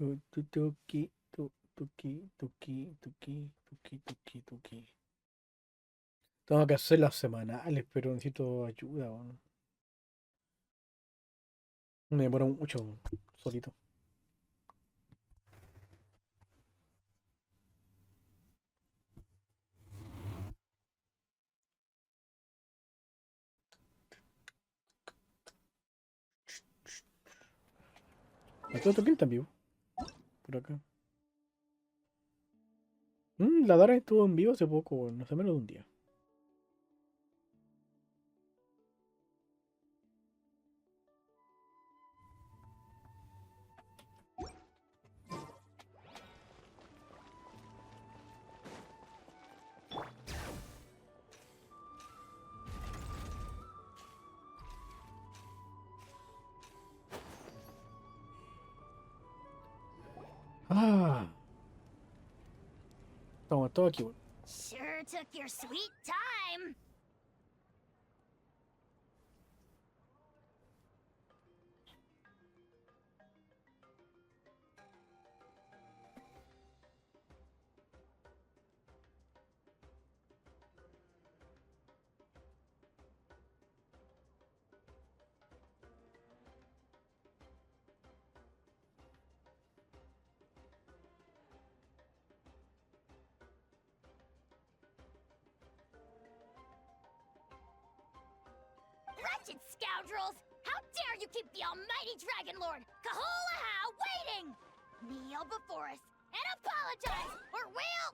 Tuki, tuki, tuki, tuki, tuki, tuki, tuki. Tengo que hacer las semanales, pero necesito ayuda, weón. Me demoro mucho solito. ¿A todo esto quién está en vivo? Por acá. La Dara estuvo en vivo hace poco, weón, hace menos de un día. Ah, estamos todos aquí, weón. Sure took your sweet time. Wretched scoundrels! How dare you keep the almighty Dragon Lord, Kahulaha, waiting! Kneel before us and apologize, or we'll...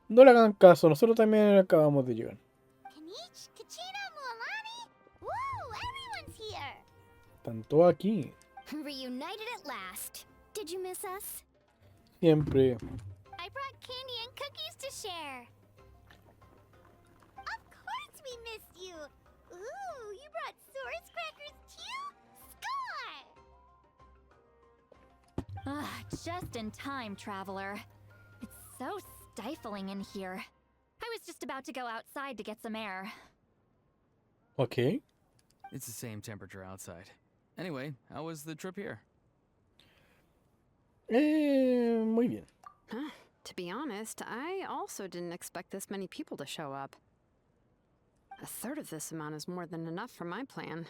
No le hagan caso, nosotros también acabamos de llegar. Kanich, Kachina, Mualani? Woo, everyone's here! Están todos aquí. Reunited at last. Did you miss us? Siempre. I brought candy and cookies to share. Of course we missed you. Ooh, you brought Source crackers too? Score! Just in time, traveler. It's so stifling in here. I was just about to go outside to get some air. Ok. It's the same temperature outside. Anyway, how was the trip here? Muy bien. Huh. To be honest, I also didn't expect this many people to show up. A third of this amount is more than enough for my plan.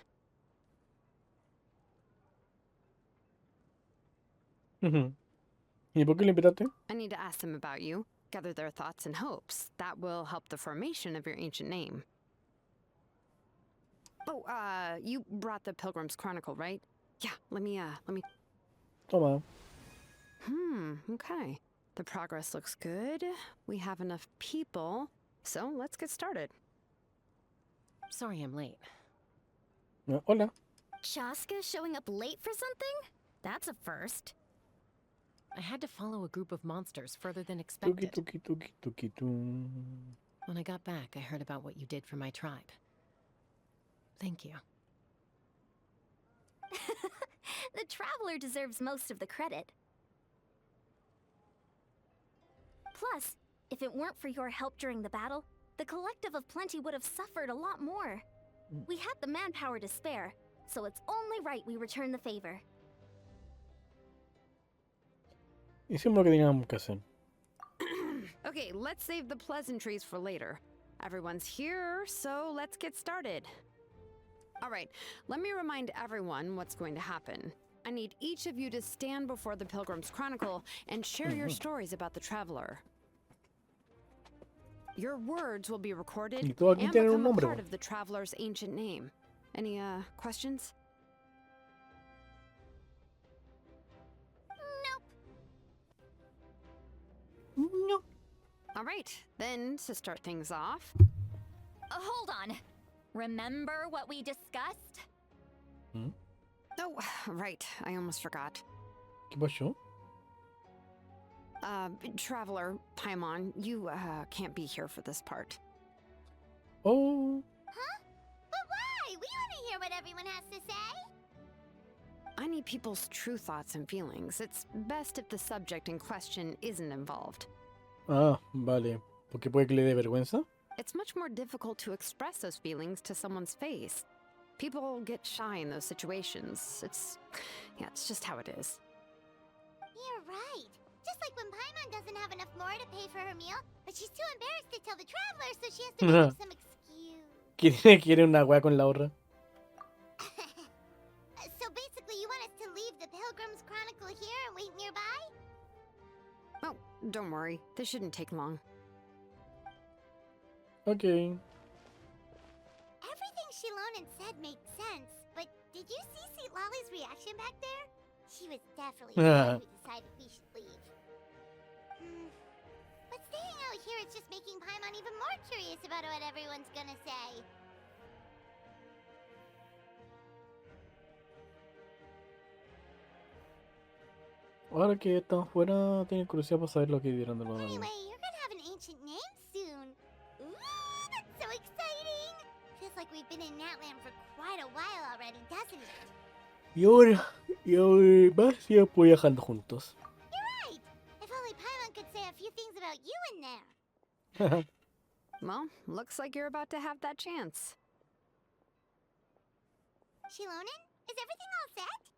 ¿Y por qué le invitaste? I need to ask them about you, gather their thoughts and hopes. That will help the formation of your ancient name. Oh, you brought the Pilgrim's Chronicle, right? Yeah, let me... Toma. Okay. The progress looks good. We have enough people, so let's get started. Sorry I'm late. Hola. Chaska showing up late for something? That's a first. I had to follow a group of monsters further than Tuki, expected. tuki, tuki, tuki, tu. When I got back, I heard about what you did for my tribe. Thank you. The traveler deserves most of the credit. Plus, if it weren't for your help during the battle, the Collective of Plenty would have suffered a lot more. We had the manpower to spare, so it's only right we return the favor. Hicimos lo que teníamos que hacer. Okay, let's save the pleasantries for later. Everyone's here, so let's get started. All right, let me remind everyone what's going to happen. I need each of you to stand before the Pilgrim's Chronicle and share your stories about the traveler. Your words will be recorded and become a part of the traveler's ancient name. Any questions? Nope. All right, then to start things off. Hold on. Remember what we discussed? Oh, right, I almost forgot. ¿Qué pasó? Traveler, Paimon, you can't be here for this part. Oh. Huh? But why? We want to hear what everyone has to say. I need people's true thoughts and feelings. It's best if the subject in question isn't involved. Ah, vale. ¿Por qué puede que le dé vergüenza? It's much more difficult to express those feelings to someone's face. People get shy in those situations. It's just how it is. You're right. Just like when Paimon doesn't have enough more to pay for her meal, but she's too embarrassed to tell the traveler, so she has to make up some excuse. Quiere una wea con la otra. So basically, you want us to leave the Pilgrim's Chronicle here and wait nearby? Oh, don't worry. This shouldn't take long. Okay. Everything Shilonen said made sense, but did you see St. Lolly's reaction back there? She was definitely the one who decided we should leave. But staying out here is just making Paimon even more curious about what everyone's gonna say. Ahora que estamos fuera, tengo curiosidad por saber lo que dieron de nuevo. Anyway, you're gonna have an ancient name soon. Ooh, that's so exciting! Feels like we've been in Natland for quite a while already, doesn't it? Y ahora más tiempo viajando juntos. You're right! If only Paimon could say a few things about you in there. Well, looks like you're about to have that chance. Shilonen, is everything all set?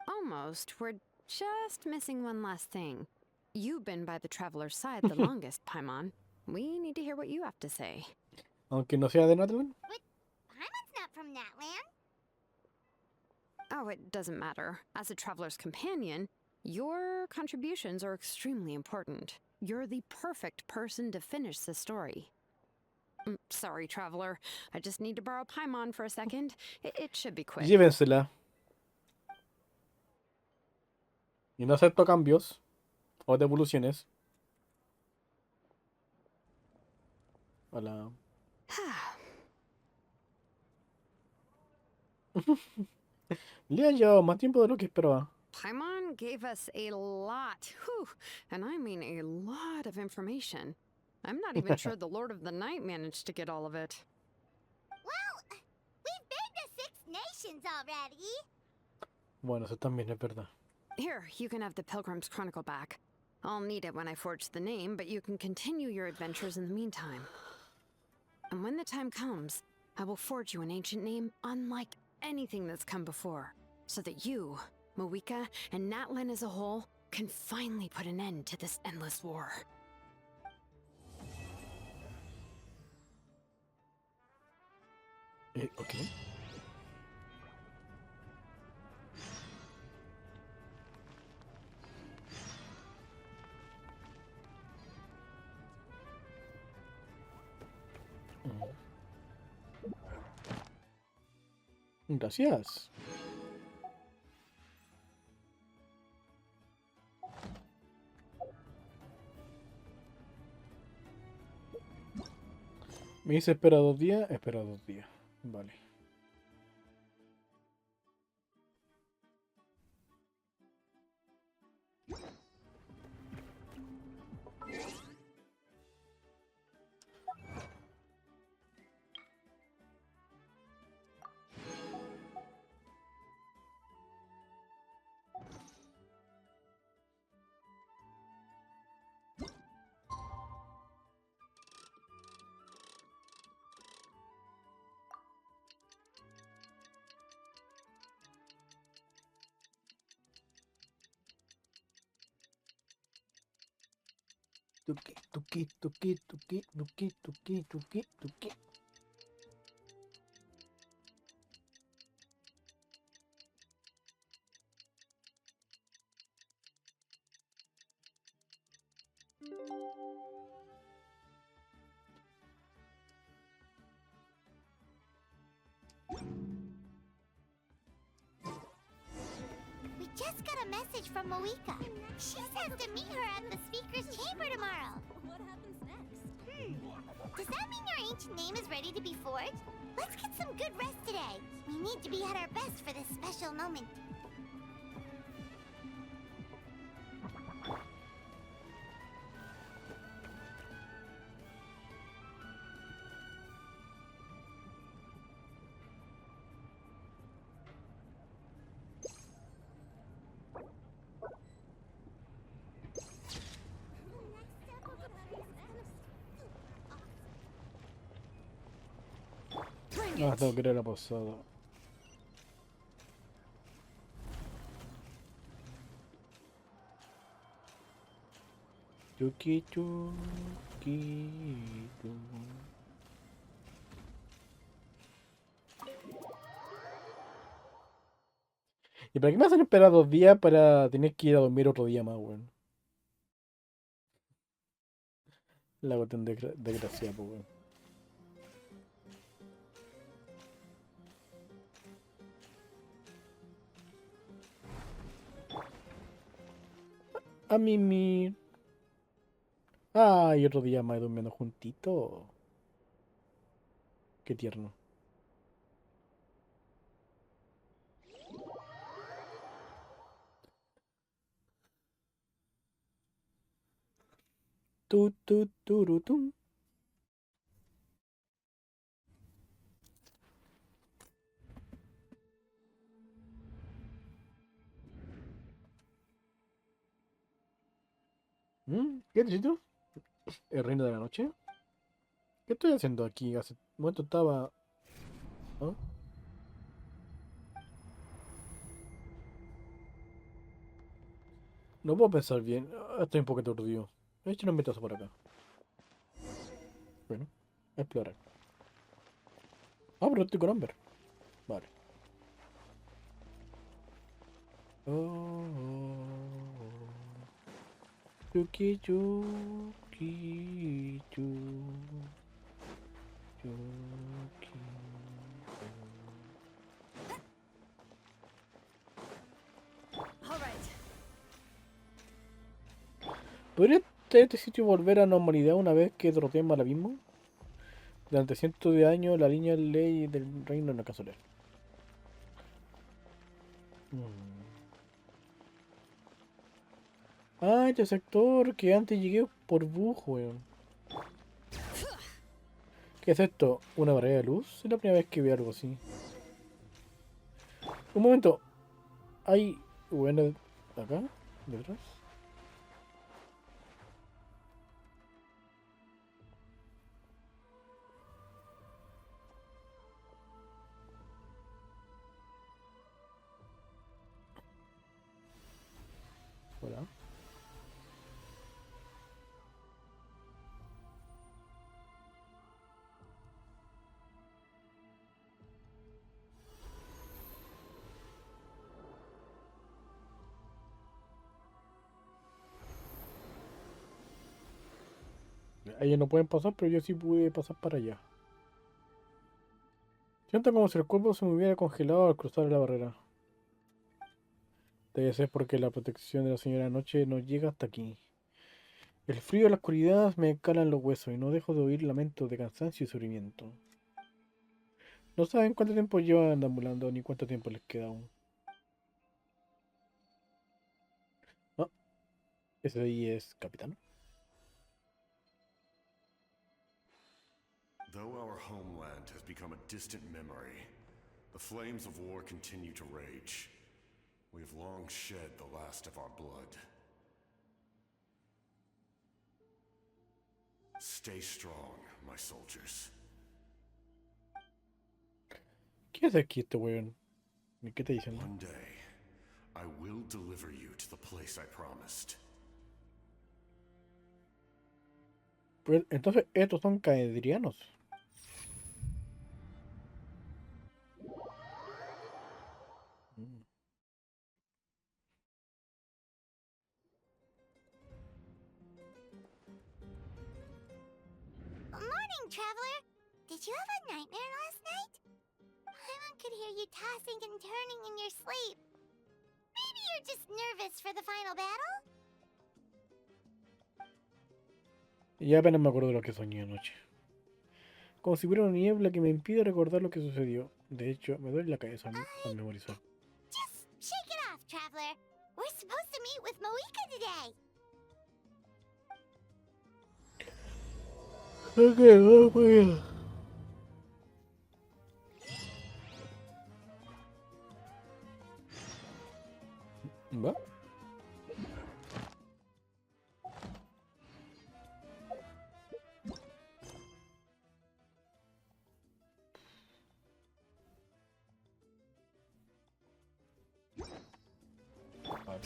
Almost. We're just missing one last thing. You've been by the traveler's side the longest, Paimon. We need to hear what you have to say. Aunque no sea de Natlan. But Paimon's not from Natland. Oh, it doesn't matter. As a traveler's companion, your contributions are extremely important. You're the perfect person to finish the story. Sorry, traveler. I just need to borrow Paimon for a second. It should be quick. Llévensela. Y no acepto cambios o devoluciones. Hola. Le ha llevado más tiempo de lo que esperaba. Paimon gave us a lot, and I mean a lot of information. I'm not even sure the Lord of the Night managed to get all of it. Well, we've been to 6 nations already. Bueno, eso también es verdad. Here, you can have the Pilgrim's Chronicle back. I'll need it when I forge the name, but you can continue your adventures in the meantime. And when the time comes, I will forge you an ancient name unlike anything that's come before, so that you, Moika, and Natlan as a whole can finally put an end to this endless war. Okay. Gracias. Me dice espera 2 días, espera 2 días. Vale. Tuki, tuki, tuki, tuki, tuki, tuki, tuki, tuki. We just got a message from Moika. She says to meet her at the Speaker's Chamber tomorrow. What happens next? Does that mean your ancient name is ready to be forged? Let's get some good rest today. We need to be at our best for this special moment. Ah, tengo que ir a la posada. Tuki, tuki, tu. ¿Y para qué me hacen esperar 2 días para tener que ir a dormir otro día más, weón? La cuestión desgracia, pues, weón. A mí. Ay, otro día más durmiendo juntito. Qué tierno. Tu, tu, turu, tum. ¿Qué necesito? ¿El reino de la noche? ¿Qué estoy haciendo aquí? Hace un momento estaba. ¿Ah? No puedo pensar bien. Estoy un poco aturdido. He hecho un vistazo por acá. Bueno, a explorar. Ah, pero estoy con Amber. Vale. Oh, oh, oh. Yuki, yuki, yuki. All right. ¿Podría este sitio volver a normalidad una vez que derrotemos al abismo? Durante cientos de años la línea de ley del reino no alcanzó a leer. Ah, este sector que antes llegué por bus, weón. ¿Qué es esto? ¿Una barrera de luz? Es la primera vez que veo algo así. Un momento. ¿Hay weones acá? ¿Detrás? Hola. Ellos no pueden pasar, pero yo sí pude pasar para allá. Siento como si el cuerpo se me hubiera congelado al cruzar la barrera. Debe ser porque la protección de la señora Noche no llega hasta aquí. El frío y la oscuridad me calan los huesos y no dejo de oír lamentos de cansancio y sufrimiento. No saben cuánto tiempo llevan deambulando ni cuánto tiempo les queda aún. Ah, ese de ahí es capitán. Though our homeland has become a distant memory, the flames of war continue to rage. We have long shed the last of our blood. Stay strong, my soldiers. ¿Qué hace aquí este weón? ¿Qué está diciendo? One day, I will deliver you to the place I promised. Pero, entonces, estos son caedrianos. Mm. Morning, traveler. Did you have a nightmare last night? Paimon could hear you tossing and turning in your sleep. Maybe you're just nervous for the final battle? Ya apenas me acuerdo de lo que soñé anoche. Como si hubiera una niebla que me impide recordar lo que sucedió. De hecho, me duele la cabeza al memorizar. Just shake it off, traveler. We're supposed to meet with Moika today. Ok, vamos allá. ¿Va? Vale.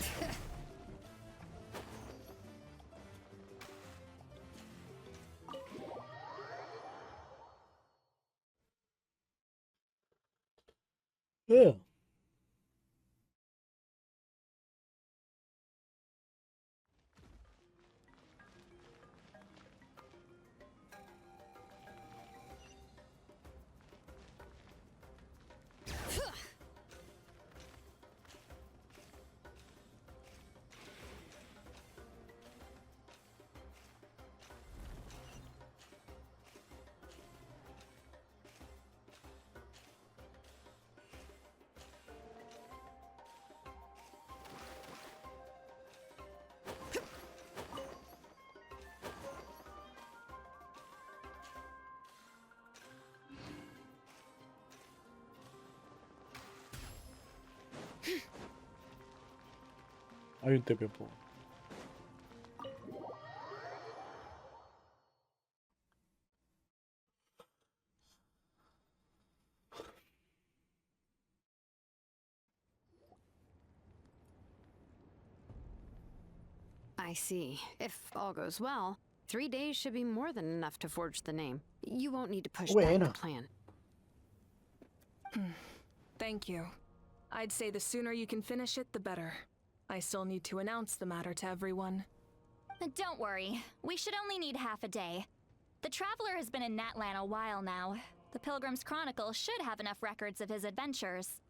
Yeah. Hay un TP, po. I see. If all goes well, 3 days should be more than enough to forge the name. You won't need to push back the Bueno. plan. Thank you. I'd say the sooner you can finish it, the better. I still need to announce the matter to everyone. Don't worry, we should only need half a day. The Traveler has been in Natlan a while now. The Pilgrim's Chronicle should have enough records of his adventures.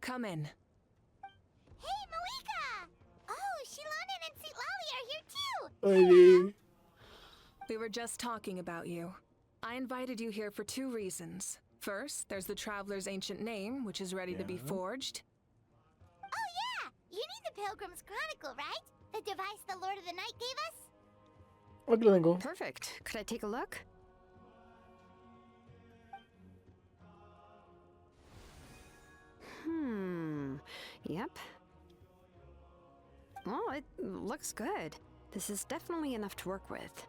Come in. Hey, Malika! Oh, Shilonen and St. Lolly are here too! Ay, We were just talking about you. I invited you here for 2 reasons. First, there's the Traveler's ancient name, which is ready to be Yeah. forged. Oh yeah! You need the Pilgrim's Chronicle, right? The device the Lord of the Night gave us? aquí lo tengo. Perfect. Could I take a look? Yep. Well, it looks good. This is definitely enough to work with.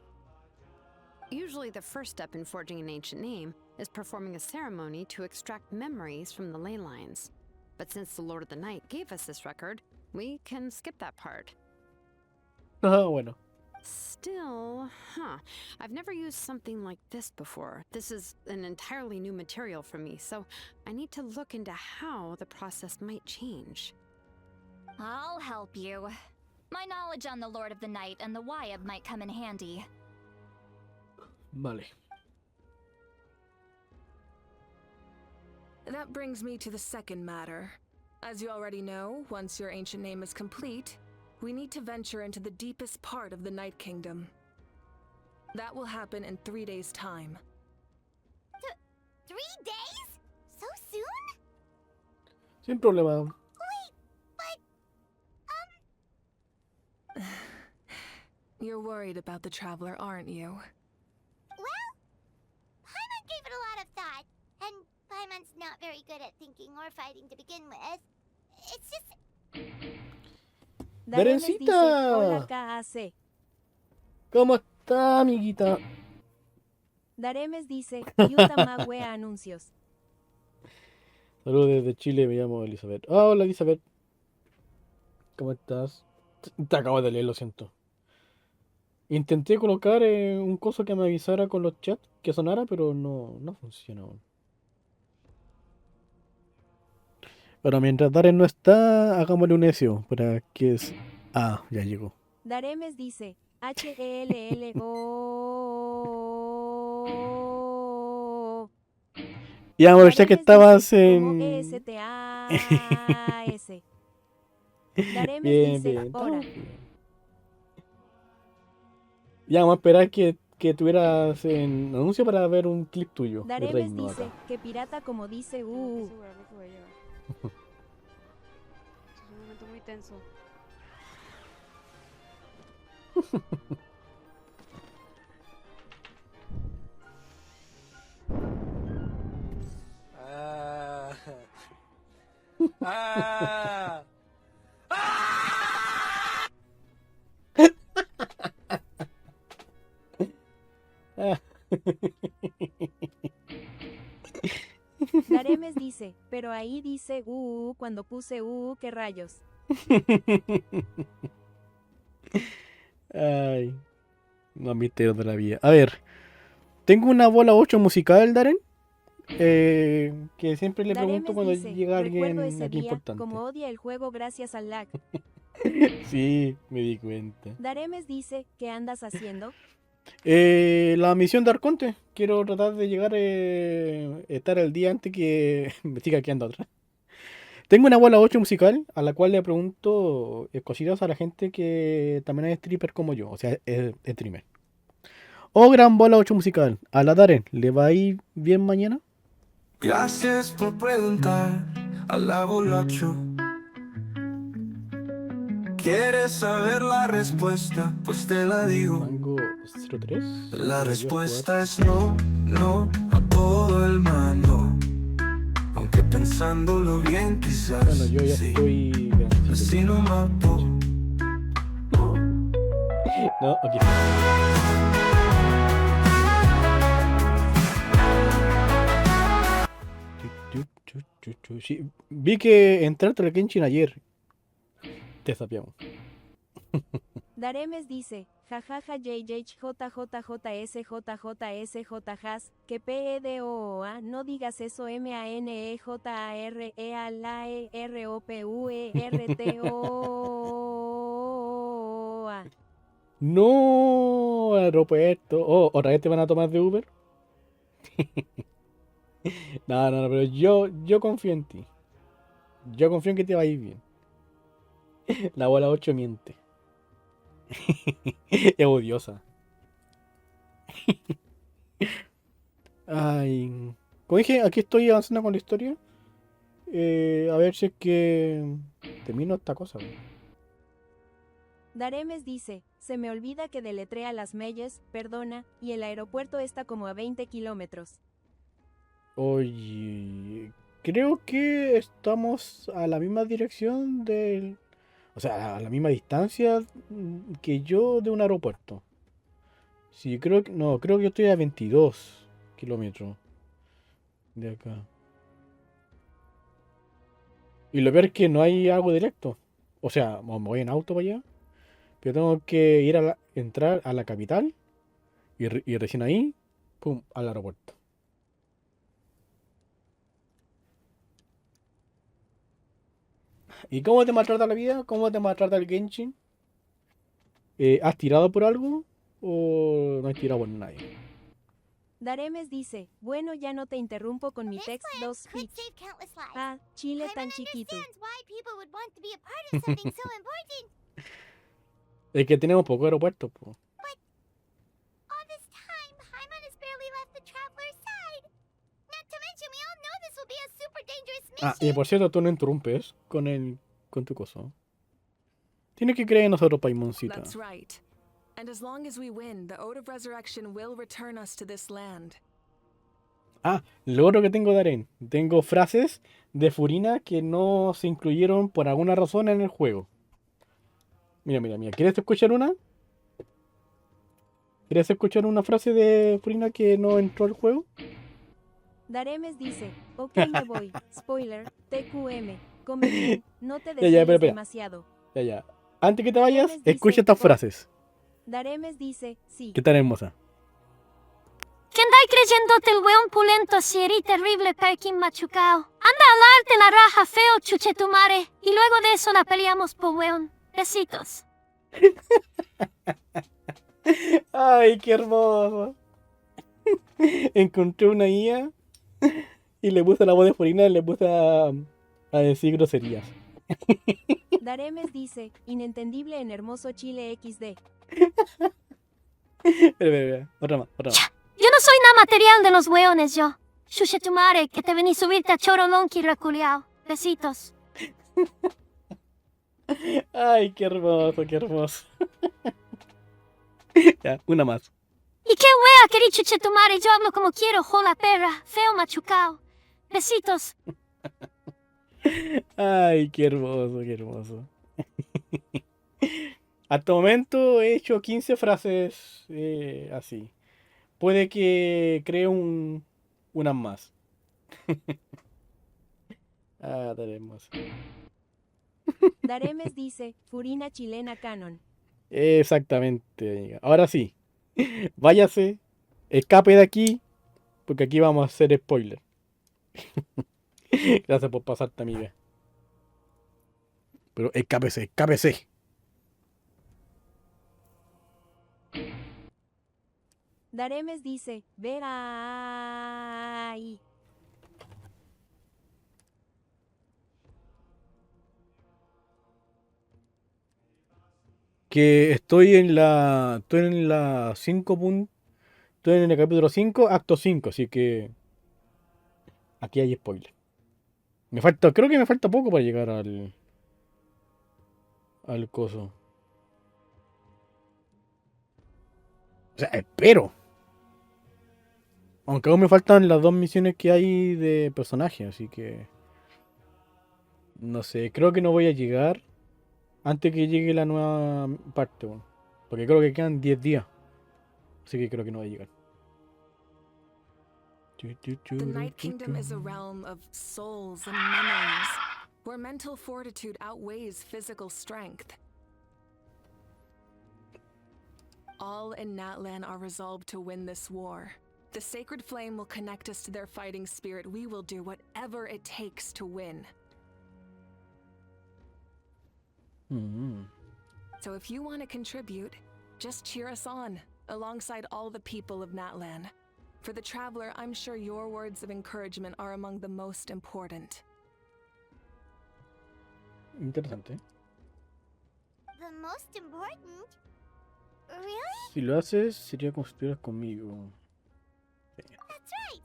Usually the first step in forging an ancient name is performing a ceremony to extract memories from the ley lines. But since the Lord of the Night gave us this record, we can skip that part. Ah, bueno. Still, I've never used something like this before. This is an entirely new material for me, so I need to look into how the process might change. I'll help you. My knowledge on the Lord of the Night and the Wyab might come in handy. Vale. That brings me to the second matter. As you already know, once your ancient name is complete, we need to venture into the deepest part of the Night Kingdom. That will happen in 3 days' time. 3 days? So soon? Sin problema. Wait, but... You're worried about the Traveler, aren't you? Well, Paimon gave it a lot of thought. And Paimon's not very good at thinking or fighting to begin with. It's just... Darencita. Hola, KAC. ¿Cómo está, amiguita? Daremes dice, Yuta Magüe anuncios. Saludos desde Chile, me llamo Elizabeth. Ah, hola, Elizabeth. ¿Cómo estás? Te acabo de leer, lo siento. Intenté colocar un coso que me avisara con los chats que sonara, pero no funcionó. Pero mientras Darren no está, hagámosle un necio para que es... Ah, ya llegó. Daremes dice, HELLO. Ya, amor, ya que estabas Como en... ESTAS. Daremes Bien, dice, bien. ora. estamos bien. Ya, vamos a esperar que tuvieras en anuncio para ver un clip tuyo. De Daremes Reino dice, acá. que pirata como dice, Seguramente voy a llegar. Es un momento muy tenso. Daremes dice, pero ahí dice, cuando puse, qué rayos. Ay, no misterio de la vida. A ver, Tengo una bola 8 musical, Darren. Que siempre le pregunto Daremes cuando dice, llega recuerdo alguien ese aquí día, importante. como odia el juego gracias al lag. Sí, me di cuenta. Daremes dice, ¿qué andas haciendo? La misión de Arconte. Quiero tratar de llegar, estar el día antes que me siga quedando atrás. Tengo una bola 8 musical a la cual le pregunto cositas a la gente que también es stripper como yo, o sea, es streamer. Oh, gran bola 8 musical. A la Darren, ¿le va a ir bien mañana? Gracias por preguntar a la bolacho. ¿Quieres saber la respuesta? Pues te la digo. Mango 03. La respuesta es no, no, a todo el mando. Aunque pensándolo bien quizás Bueno, yo ya sí, estoy así lo mato. No, ok. Sí, vi que entraste al Kenshin ayer. Te sapiamos. Daremes dice, jajaja JJJJSJJSJjas, que PEDOOA, no digas eso MANEJARE a la EROPUERTOA. No, aeropuerto. Oh, ¿otra vez te van a tomar de Uber? No, pero yo confío en ti. Yo confío en que te va a ir bien. La bola 8 miente. Es odiosa. Ay. Como dije, aquí estoy avanzando con la historia. A ver si es que termino esta cosa. Daremes dice, se me olvida que deletrea las Meyes, perdona, y el aeropuerto está como a 20 kilómetros. Oye, creo que estamos a la misma dirección del... O sea, a la misma distancia que yo de un aeropuerto. Sí, creo que... No, creo que yo estoy a 22 kilómetros de acá. Y lo peor es que no hay algo directo. O sea, me voy en auto para allá. Pero tengo que ir entrar a la capital. Y recién ahí, pum, al aeropuerto. ¿Y cómo te maltrata la vida? ¿Cómo te maltrata el Genshin? ¿Has tirado por algo? ¿O no has tirado por nadie? Daremes dice, bueno ya no te interrumpo con mi text 2 speech. Ah, Chile tan chiquito. Es que tenemos pocos aeropuertos, po. Ah, y por cierto, tú no interrumpes con tu cosa. Tienes que creer en nosotros, Paimoncita. That's right. And as long as we win, the Ode of Resurrection will return us to this land. Ah, lo otro que tengo de Aren. Tengo frases de Furina que no se incluyeron por alguna razón en el juego. Mira. ¿Quieres escuchar una? ¿Quieres escuchar una frase de Furina que no entró al juego? Daremes dice, ok me voy, spoiler, TQM, come bien, no te Ya, desveles espera. demasiado. Ya. Antes que te vayas, Daremes dice, escucha estas frases. Daremes dice, sí. ¿Qué tal, hermosa? ¿Quién da creyéndote el weón pulento si erí terrible perkin machucao? Anda a darte la raja feo chuchetumare y luego de eso la peleamos po weón. Besitos. Ay, qué hermoso. Encontré una IA y le puse la voz de Furina y le puse a decir groserías. Daremes dice, inentendible en hermoso Chile XD. Espera. Otra más. Yo no soy nada material de los weones, yo. Chuchetumare, que te vení subirte a choro lonqui reculeao. Besitos. Ay, qué hermoso. Ya, una más. ¿Y qué wea querí chuchetumare? Yo hablo como quiero, jola perra, feo machucao. Besitos. Ay, qué hermoso. Hasta el momento he hecho 15 frases así. Puede que cree unas más. Tenemos. Daremes dice, Furina chilena canon. Exactamente, amiga. Ahora sí. Váyase Escape de aquí, porque aquí vamos a hacer spoiler. Gracias por pasarte, amiga. Pero escápese, escápese. Daremes dice, verá ahí. Que estoy en la 5 estoy en el capítulo 5 acto 5, así que aquí hay spoiler. Creo que me falta poco para llegar al coso. O sea, espero. Aunque aún me faltan las 2 misiones que hay de personaje, así que no sé, creo que no voy a llegar antes que llegue la nueva parte, bueno, porque creo que quedan 10 días, así que creo que no voy a llegar. The Night Kingdom is a realm of souls and memories, where mental fortitude outweighs physical strength. All in Natlan are resolved to win this war. The sacred flame will connect us to their fighting spirit. We will do whatever it takes to win. So if you want to contribute, just cheer us on, alongside all the people of Natlan. For the Traveler, I'm sure your words of encouragement are among the most important. Interesante. The most important? Really? Si lo haces, sería como si estuvieras conmigo. That's right!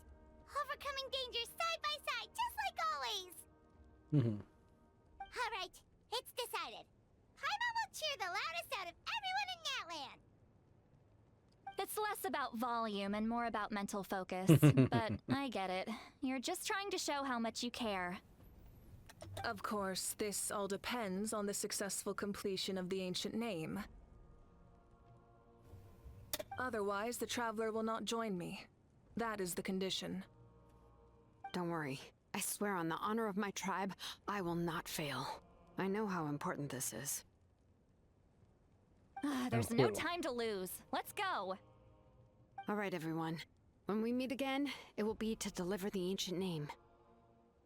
Overcoming dangers side by side, just like always! Alright, it's decided. Paimon will cheer the loudest out of everyone in Natlan! It's less about volume and more about mental focus, but I get it. You're just trying to show how much you care. Of course, this all depends on the successful completion of the ancient name. Otherwise, the Traveler will not join me. That is the condition. Don't worry. I swear on the honor of my tribe, I will not fail. I know how important this is. There's no time to lose. Let's go! All right, everyone. When we meet again, it will be to deliver the ancient name.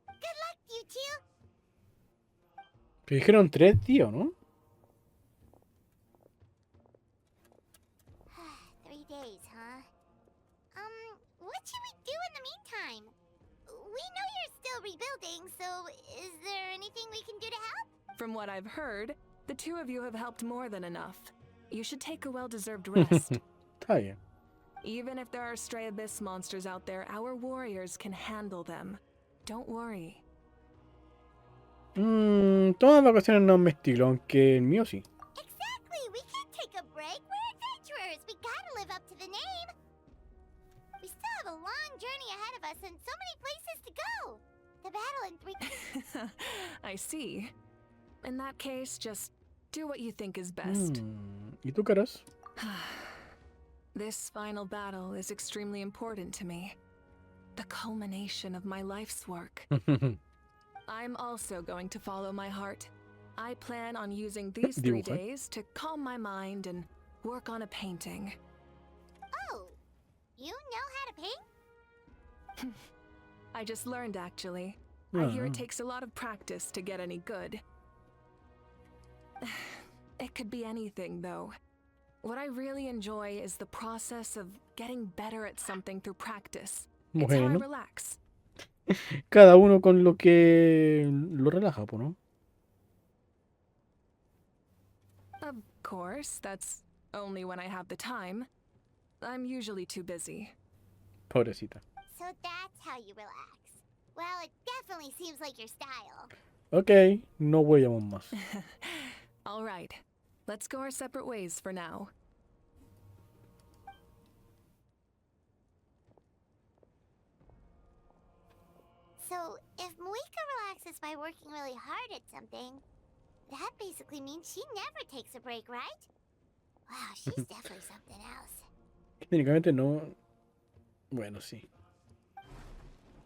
Good luck, you two! Pero dijeron 3 días, ¿no? 3 days, huh? What should we do in the meantime? We know you're still rebuilding, so is there anything we can do to help? From what I've heard, the two of you have helped more than enough. You should take a well-deserved rest. Está bien. Even if there are stray abyss monsters out there, our warriors can handle them. Don't worry. Todas las vacaciones no es mi estilo, aunque el mío sí. Exactly! We can't take a break! We're adventurers! We gotta live up to the name! We still have a long journey ahead of us and so many places to go! The battle in 3... I see. In that case, just do what you think is best. ¿Y tú, Caras? This final battle is extremely important to me. The culmination of my life's work. I'm also going to follow my heart. I plan on using these 3 days to calm my mind and work on a painting. Oh! You know how to paint? I just learned, actually. I hear it takes a lot of practice to get any good. It could be anything, though. What I really enjoy is the process of getting better at something through practice. It's how I relax. Cada uno con lo que lo relaja, ¿no? Of course, that's only when I have the time. I'm usually too busy. Pobrecita. So that's how you relax. Well, it definitely seems like your style. Ok, no huellamos más. All right. Let's go our separate ways for now. So, if Muika relaxes by working really hard at something, that basically means she never takes a break, right? Wow, she's definitely something else. Técnicamente no. Bueno, sí.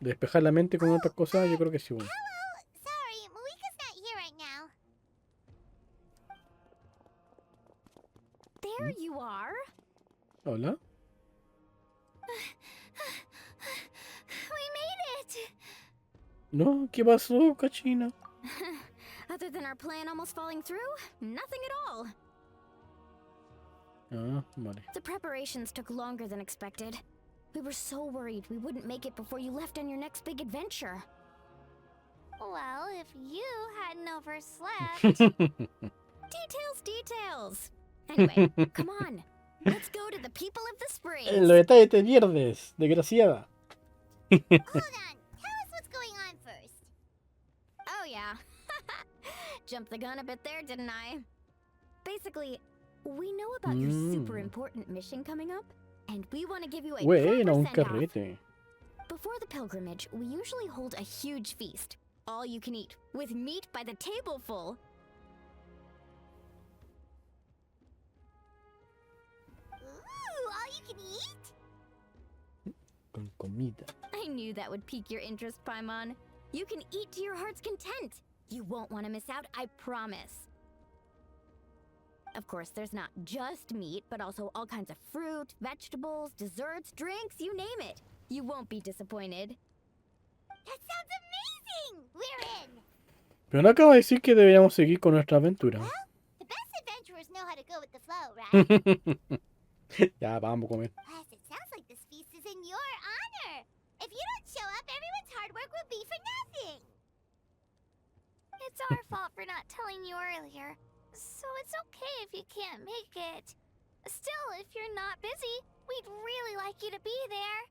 Despejar la mente con otras cosas, yo creo que sí. Bueno. Hello! Sorry, Muika's not here right now. There you are. Hola. We made it! No, ¿qué pasó, cachina? Other than our plan almost falling through, nothing at all. Ah, vale. The preparations took longer than expected. We were so worried we wouldn't make it before you left on your next big adventure. Well, if you hadn't overslept. Details! Anyway, come on. Let's go to the people of the springs. En los detalles te pierdes, desgraciada. Hold on. Tell us what's going on first. Oh, yeah. Jumped the gun a bit there, didn't I? Basically, we know about your super important mission coming up, and we want to give you a Bueno, un proper send-off. carrete. Before the pilgrimage, we usually hold a huge feast, all you can eat, with meat by the tableful. Ooh, all you can eat? Con comida. I knew that would pique your interest, Paimon. You can eat to your heart's content. You won't want to miss out, I promise. Of course, there's not just meat, but also all kinds of fruit, vegetables, desserts, drinks, you name it. You won't be disappointed. That sounds amazing! We're in! Pero no acaba de decir que deberíamos seguir con nuestra aventura. Well, the best adventurers know how to go with the flow, right? Ya, vamos a comer. Plus, it sounds like this feast is in your honor. If you don't show up, everyone's hard work will be for nothing. It's our fault for not telling you earlier, so it's okay if you can't make it. Still, if you're not busy, we'd really like you to be there.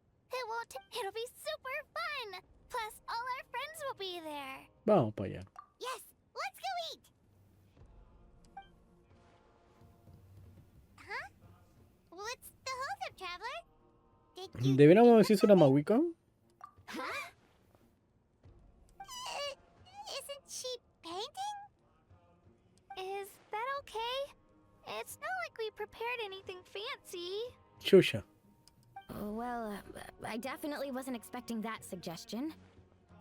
It'll be super fun. Plus, all our friends will be there. Vamos para allá. Yes, let's go eat! Huh? What's the holdup, traveler? Did you ¿Deberíamos decirse una Mahuica? Huh? Isn't she painting? Is that okay? It's not like we prepared anything fancy. Chucha. Well, I definitely wasn't expecting that suggestion.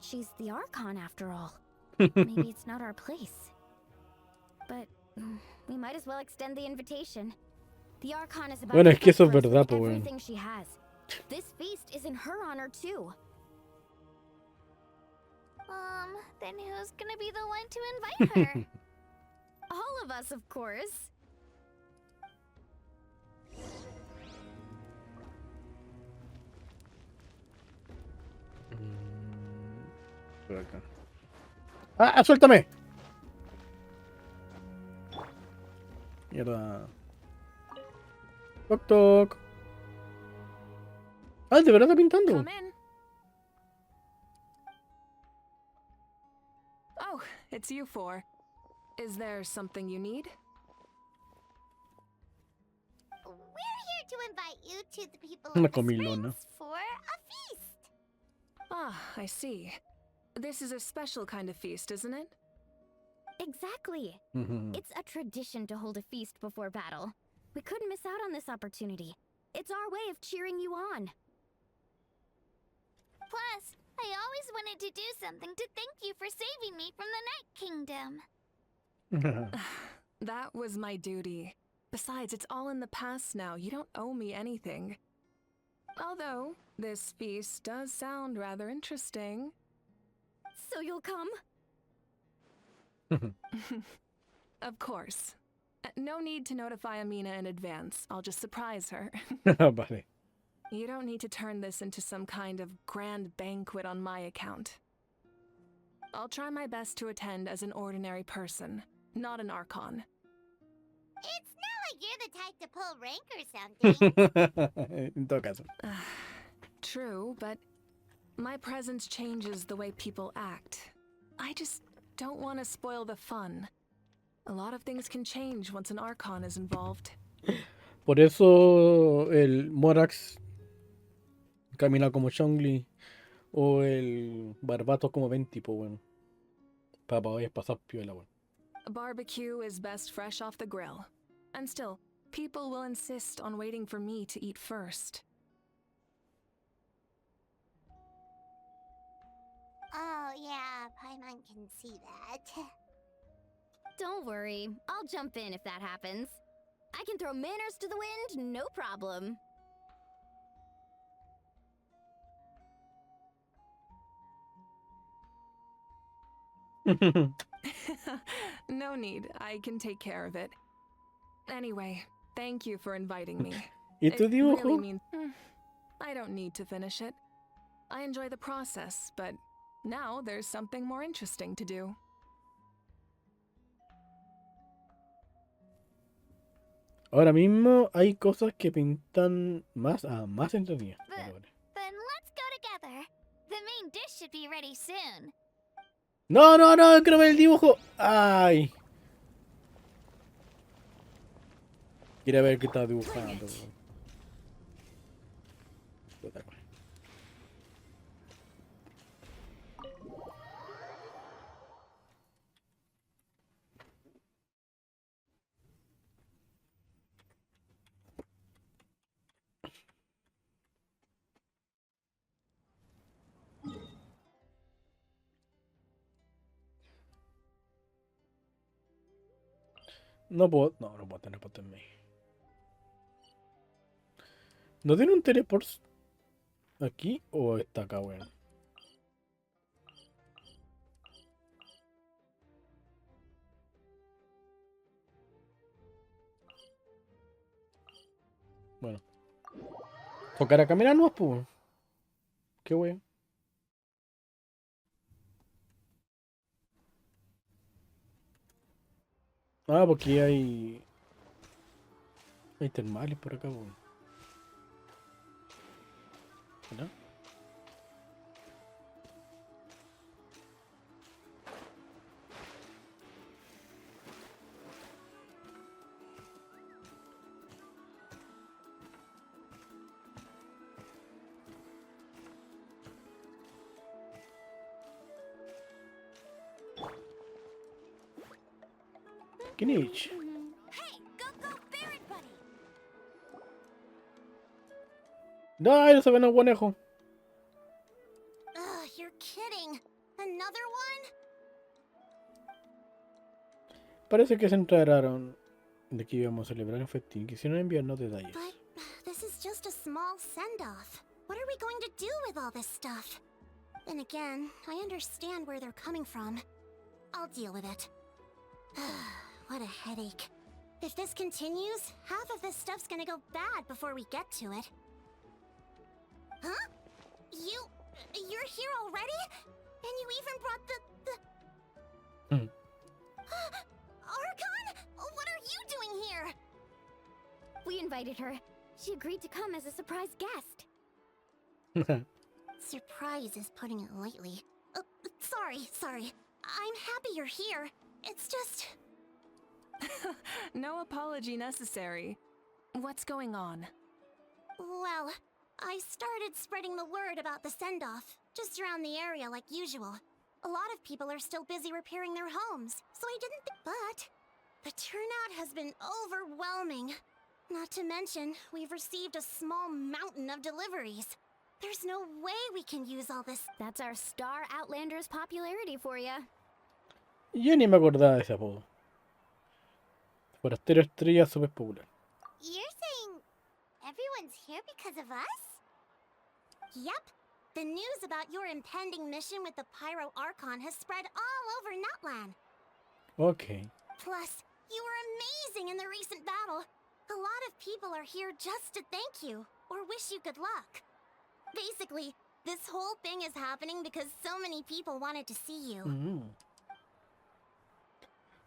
She's the Archon, after all. Maybe it's not our place. But we might as well extend the invitation. The Archon is about Bueno, to es que eso es gift us verdad, with po, weón. everything she has. This feast is in her honor, too. Then who's gonna be the one to invite her? All of us, of course. Por acá. ¡Ah, suéltame! Mierda. Toc toc. Ah, ¿de verdad está pintando? Come in. Oh, it's you four. Is there something you need? We're here to invite you to the people Una of the comilona. springs for a feast. Ah, I see. This is a special kind of feast, isn't it? Exactly. Ujú. It's a tradition to hold a feast before battle. We couldn't miss out on this opportunity. It's our way of cheering you on. Plus, I always wanted to do something to thank you for saving me from the Night Kingdom. That was my duty. Besides, it's all in the past now. You don't owe me anything. Although, this feast does sound rather interesting. So you'll come? Of course. No need to notify Amina in advance. I'll just surprise her. Vale. You don't need to turn this into some kind of grand banquet on my account. I'll try my best to attend as an ordinary person, not an Archon. It's not like you're the type to pull rank or something. En todo caso. True, but my presence changes the way people act. I just don't want to spoil the fun. A lot of things can change once an Archon is involved. Por eso el Morax camina como Chongli o el Barbato como Venti, pues bueno. Para poder pasar piola, bueno. A barbecue is best fresh off the grill. And still, people will insist on waiting for me to eat first. Oh, yeah, Paimon can see that. Don't worry, I'll jump in if that happens. I can throw manners to the wind, no problem. No need. I can take care of it. Anyway, thank you for inviting me. ¿Y tu It dibujo? really means I don't need to finish it. I enjoy the process, but now there's something more interesting to do. Ahora mismo hay cosas que pintan más entretenidas. Then let's go together. The main dish should be ready soon. No, no, no, quiero ver el dibujo. Ay. Quiero ver qué está dibujando. No puedo tener en ¿No tiene un teleport aquí o está acá, weón? Bueno. Tocar a caminar no, pues. Qué weón. Ah, porque hay termales por acá, weón. ¿Verdad? Kinich. Hey, go, Barrett buddy. No, no se ven el conejo. Ugh, you're kidding. Another one? Parece que se enteraron de que íbamos a celebrar un festín. Quisieron enviarnos detalles. But this is just a small send-off. What are we going to do with all this stuff? Then again, I understand where they're coming from. I'll deal with it. What a headache. If this continues, half of this stuff's gonna go bad before we get to it. Huh? You're here already? And you even brought the... Archon? What are you doing here? We invited her. She agreed to come as a surprise guest. Surprise is putting it lightly. Sorry. I'm happy you're here. It's just... No apology necessary. What's going on? Well, I started spreading the word about the send-off, just around the area like usual. A lot of people are still busy repairing their homes, so I didn't but the turnout has been overwhelming. Not to mention, we've received a small mountain of deliveries. There's no way we can use all this. That's our Star Outlander's popularity for you. Yo ni me acordaba de ese apodo. Forastero estrella super popular. You're saying everyone's here because of us? Yep. The news about your impending mission with the Pyro Archon has spread all over Nutland. Okay. Plus, you were amazing in the recent battle. A lot of people are here just to thank you, or wish you good luck. Basically, this whole thing is happening because so many people wanted to see you.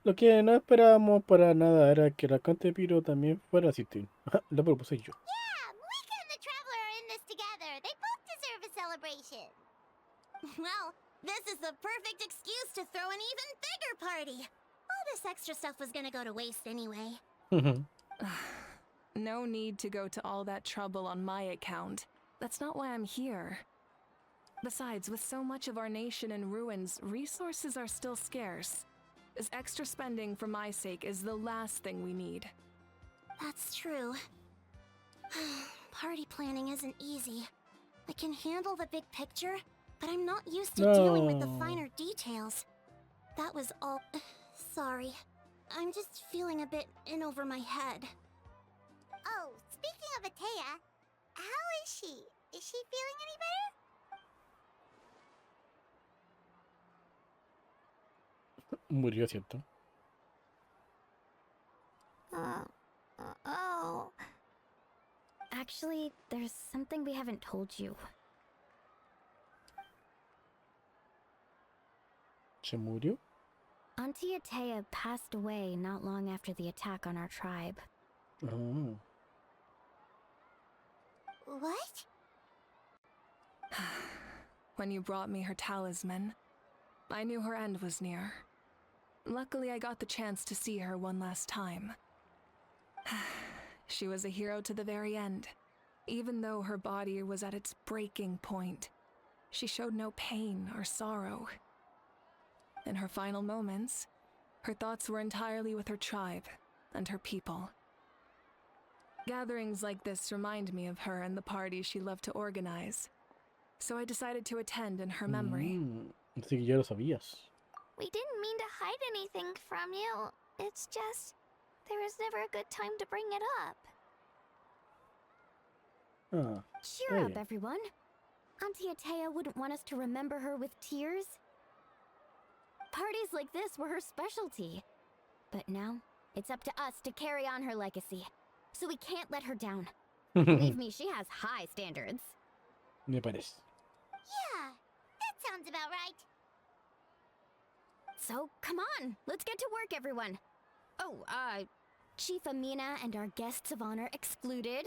Lo que no esperábamos para nada era que la Conte Piro también fuera a asistir. Lo propuse yo. Yeah, Moika and the Traveler are in this together. They both deserve a celebration. Well, this is the perfect excuse to throw an even bigger party. All this extra stuff was gonna go to waste anyway. No need to go to all that trouble on my account. That's not why I'm here. Besides, with so much of our nation in ruins, resources are still scarce. This extra spending for my sake is the last thing we need. That's true. Party planning isn't easy. I can handle the big picture, but I'm not used to dealing with the finer details. That was all... Sorry. I'm just feeling a bit in over my head. Oh, speaking of Atea, how is she? Is she feeling any better? Murió, ¿cierto? Oh. Actually, there's something we haven't told you. ¿Se murió? Auntie Atea passed away not long after the attack on our tribe. Ah. What? When you brought me her talisman, I knew her end was near. Luckily, I got the chance to see her one last time. She was a hero to the very end. Even though her body was at its breaking point, she showed no pain or sorrow. In her final moments, her thoughts were entirely with her tribe and her people. Gatherings like this remind me of her and the parties she loved to organize, so I decided to attend in her memory. Así que ya lo sabías. We didn't mean to hide anything from you. It's just, there was never a good time to bring it up. Ah, Cheer up, bien. everyone. Auntie Atea wouldn't want us to remember her with tears. Parties like this were her specialty. But now, it's up to us to carry on her legacy. So we can't let her down. Believe me, she has high standards. Me parece. Yeah, that sounds about right. So, come on, let's get to work, everyone. Oh, Chief Amina and our guests of honor excluded.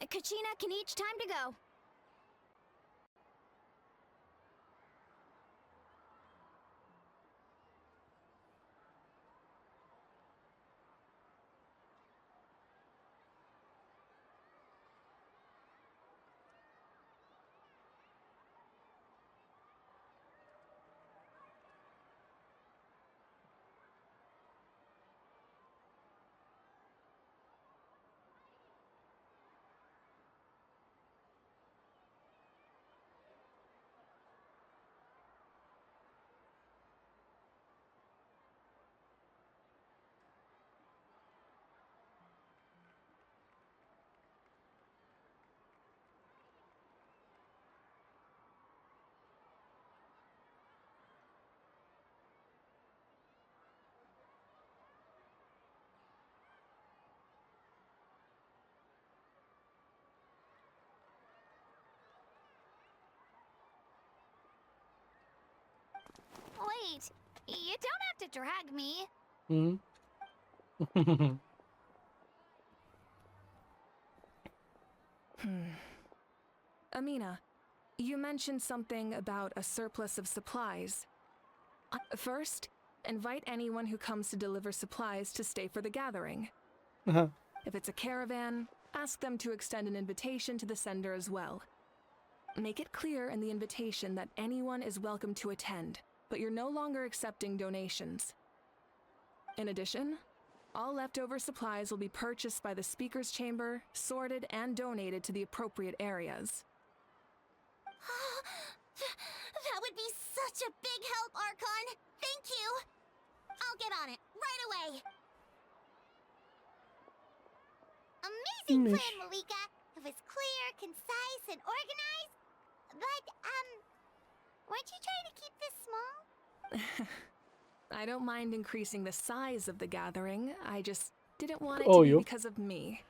Kachina can each time to go. Wait, you don't have to drag me. Amina, you mentioned something about a surplus of supplies. First, invite anyone who comes to deliver supplies to stay for the gathering. Ajá. If it's a caravan, ask them to extend an invitation to the sender as well. Make it clear in the invitation that anyone is welcome to attend, but you're no longer accepting donations. In addition, all leftover supplies will be purchased by the speaker's chamber, sorted, and donated to the appropriate areas. That would be such a big help, Archon. Thank you. I'll get on it right away. Amazing plan, Malika. It was clear, concise, and organized. But, weren't you trying to keep this small? I don't mind increasing the size of the gathering. I just didn't want it to be Obvio. because of me.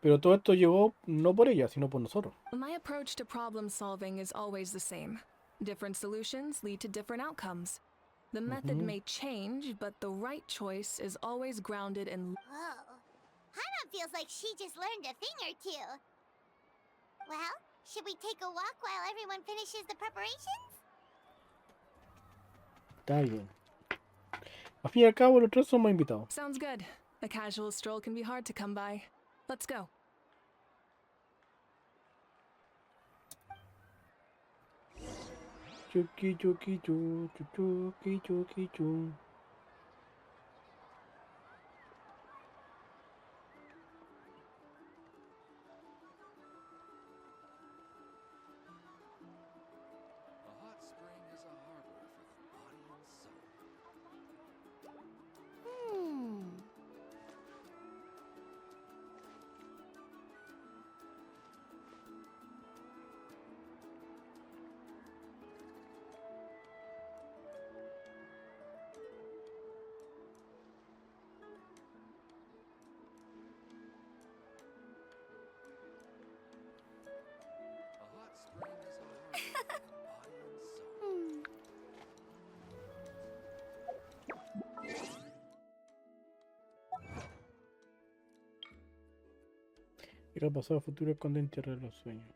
Pero todo esto llegó no por ella, sino por nosotros. My approach to problem solving is always the same. Different solutions lead to different outcomes. The method may change, but the right choice is always grounded in... Whoa. Hana feels like she just learned a thing or two. Well, should we take a walk while everyone finishes the preparations? Está bien. Al fin y al cabo, los tres somos invitados. Sounds good. A casual stroll can be hard to come by. Let's go. Chuki chuki chu, chuki chuki chu. A hot spring is a harbor for the body and soul. Llega pasado, futuro, esconde en tierra de los sueños.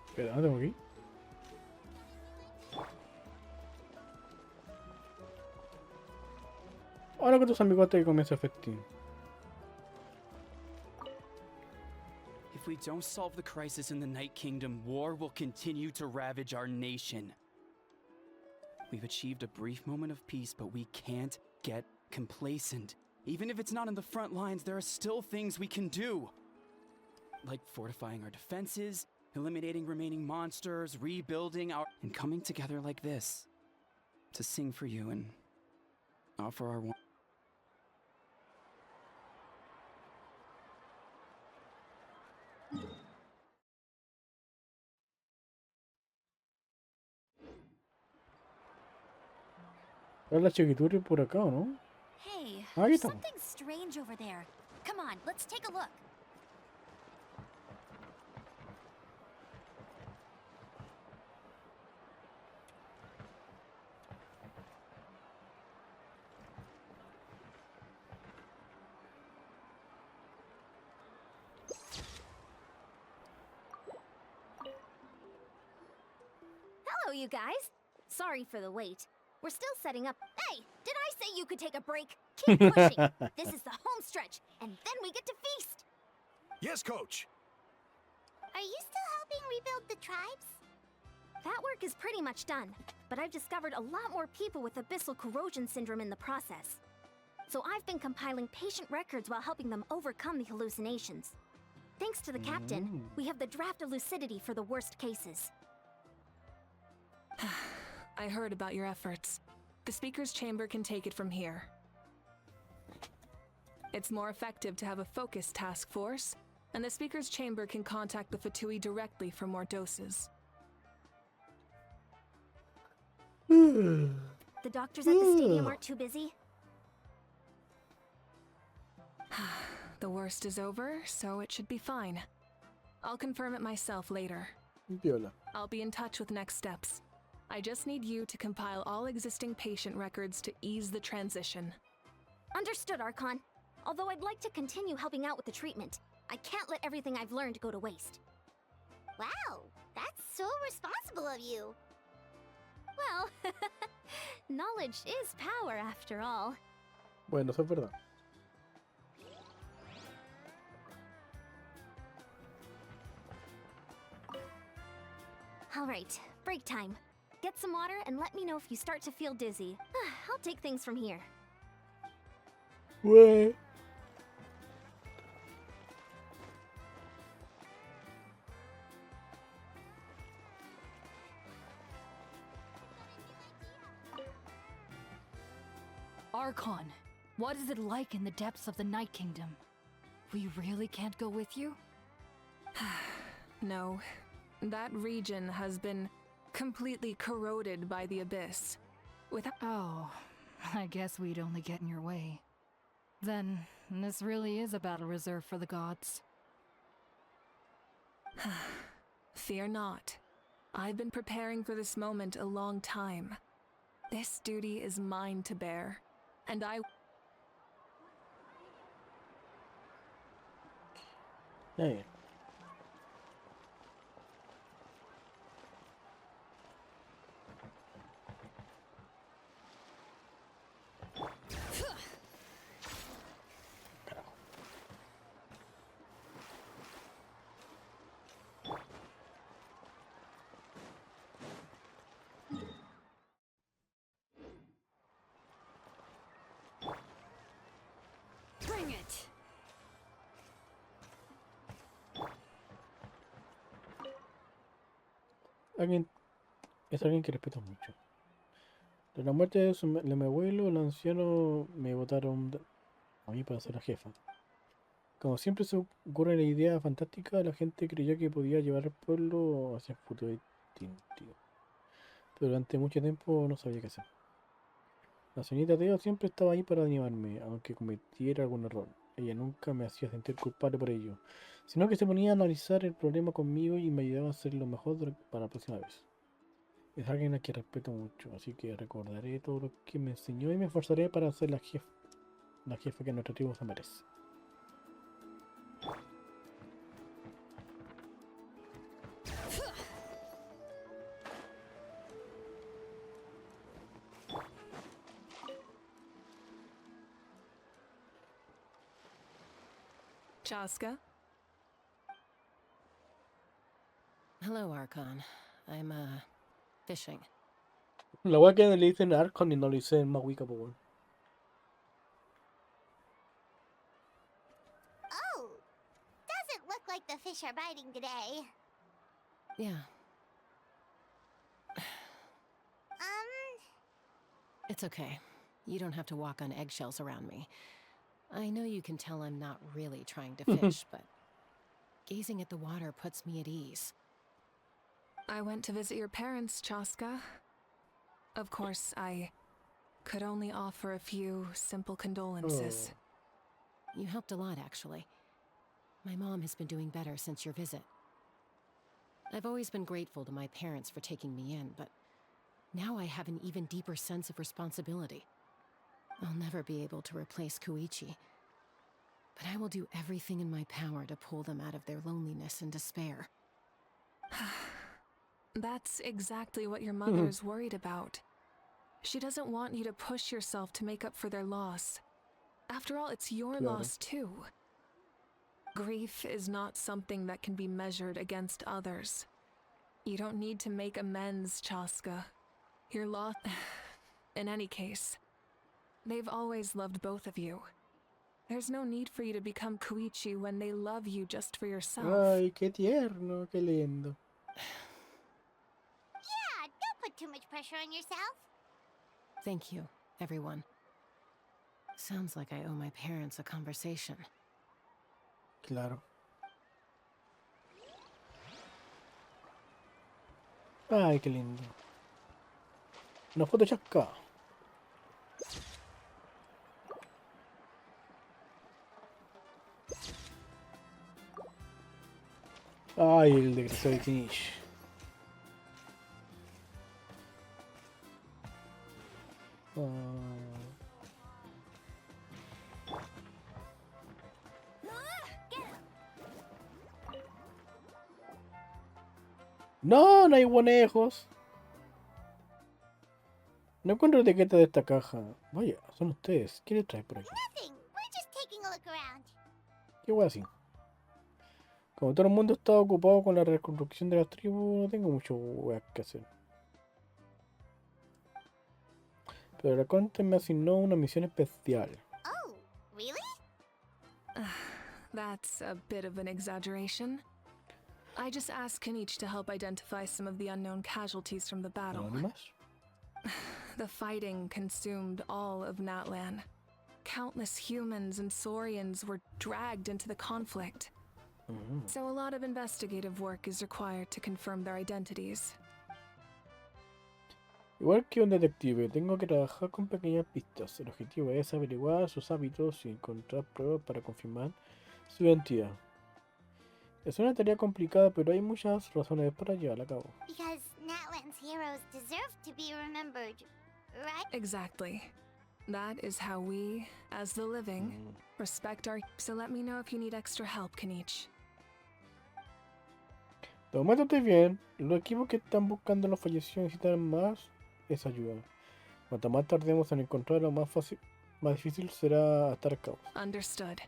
Espera, ¿dónde tengo que ir? Ahora con tus amigos hasta que comience el festín. If we don't solve the crisis in the Night Kingdom, war will continue to ravage our nation. We've achieved a brief moment of peace, but we can't get complacent. Even if it's not in the front lines, there are still things we can do. Like fortifying our defenses, eliminating remaining monsters, rebuilding our... and coming together like this. To sing for you and offer our... ¿La chiquiturri por acá o no? Hey, Ahí there's estamos. something strange over there. Come on, let's take a look. Hello, you guys. Sorry for the wait. We're still setting up. Hey, did I say you could take a break? Keep pushing. This is the home stretch, and then we get to feast. Yes, Coach. Are you still helping rebuild the tribes? That work is pretty much done, but I've discovered a lot more people with abyssal corrosion syndrome in the process. So I've been compiling patient records while helping them overcome the hallucinations. Thanks to the captain, we have the draft of lucidity for the worst cases. I heard about your efforts. The Speaker's Chamber can take it from here. It's more effective to have a focused task force, and the Speaker's Chamber can contact the Fatui directly for more doses. The doctors at the stadium aren't too busy? The worst is over, so it should be fine. I'll confirm it myself later. Viola. I'll be in touch with next steps. I just need you to compile all existing patient records to ease the transition. Understood, Archon. Although I'd like to continue helping out with the treatment, I can't let everything I've learned go to waste. Wow, that's so responsible of you. Well, knowledge is power after all. Bueno, eso es verdad. All right, break time. Get some water and let me know if you start to feel dizzy. I'll take things from here. Güey. Archon, what is it like in the depths of the Night Kingdom? We really can't go with you? No. That region has been completely corroded by the abyss. Oh, I guess we'd only get in your way. Then, this really is a battle reserved for the gods. Fear not. I've been preparing for this moment a long time. This duty is mine to bear, and I... Hey. Bring it. Es alguien que respeto mucho. Tras la muerte de mi abuelo, el anciano me votaron a mí para ser la jefa. Como siempre se ocurre la idea fantástica, la gente creyó que podía llevar al pueblo hacia un futuro distinto. Pero durante mucho tiempo no sabía qué hacer. La señorita Teo siempre estaba ahí para animarme, aunque cometiera algún error. Ella nunca me hacía sentir culpable por ello. sino que se ponía a analizar el problema conmigo y me ayudaba a hacerlo mejor para la próxima vez. Es alguien a quien respeto mucho, así que recordaré todo lo que me enseñó y me esforzaré para ser la jefa que nuestra tribu se merece. Chaska? Hello, Archon. I'm, fishing. La wea que le dicen Archon y no le dicen Mawika, po weón. Oh, doesn't look like the fish are biting today. Yeah. It's okay. You don't have to walk on eggshells around me. I know you can tell I'm not really trying to fish, but gazing at the water puts me at ease. I went to visit your parents, Chaska. Of course, I could only offer a few simple condolences. You helped a lot, actually. My mom has been doing better since your visit. I've always been grateful to my parents for taking me in, but now I have an even deeper sense of responsibility. I'll never be able to replace Koichi, but I will do everything in my power to pull them out of their loneliness and despair. That's exactly what your mother's worried about. She doesn't want you to push yourself to make up for their loss. After all, it's your loss too. Grief is not something that can be measured against others. You don't need to make amends, Chaska. Your loss... In any case, they've always loved both of you. There's no need for you to become Koichi when they love you just for yourself. Ay, qué tierno, qué lindo. Yeah, don't put too much pressure on yourself. Thank you, everyone. Sounds like I owe my parents a conversation. Claro. Ay, qué lindo. Una foto chasca. Ay, el desgraciado de Kinish. No, no hay conejos. No encuentro etiqueta de esta caja. Vaya, son ustedes. ¿Qué les trae por aquí? Nothing. We're just taking a look around. ¿Qué wea así? Como todo el mundo está ocupado con la reconstrucción de las tribus, no tengo mucho weas que hacer. Pero la Conte me asignó una misión especial. Oh, really? That's a bit of an exaggeration. I just asked Kanich to help identify some of the unknown casualties from the battle. The fighting consumed all of Natlan. Countless humans and Saurians were dragged into the conflict. So a lot of investigative work is required to confirm their identities. Igual que un detective, tengo que trabajar con pequeñas pistas. El objetivo es averiguar sus hábitos y encontrar pruebas para confirmar su identidad. Es una tarea complicada, pero hay muchas razones para llevarla a cabo. Because Natlan's heroes deserve to be remembered, right? Exactly. That is how we, as the living, respect our... So let me know if you need extra help, Kanich. De momento estoy bien. Los equipos que están buscando a los fallecidos necesitan más esa ayuda. Cuanto más tardemos en encontrarlo, más difícil será atar cabos. Understood.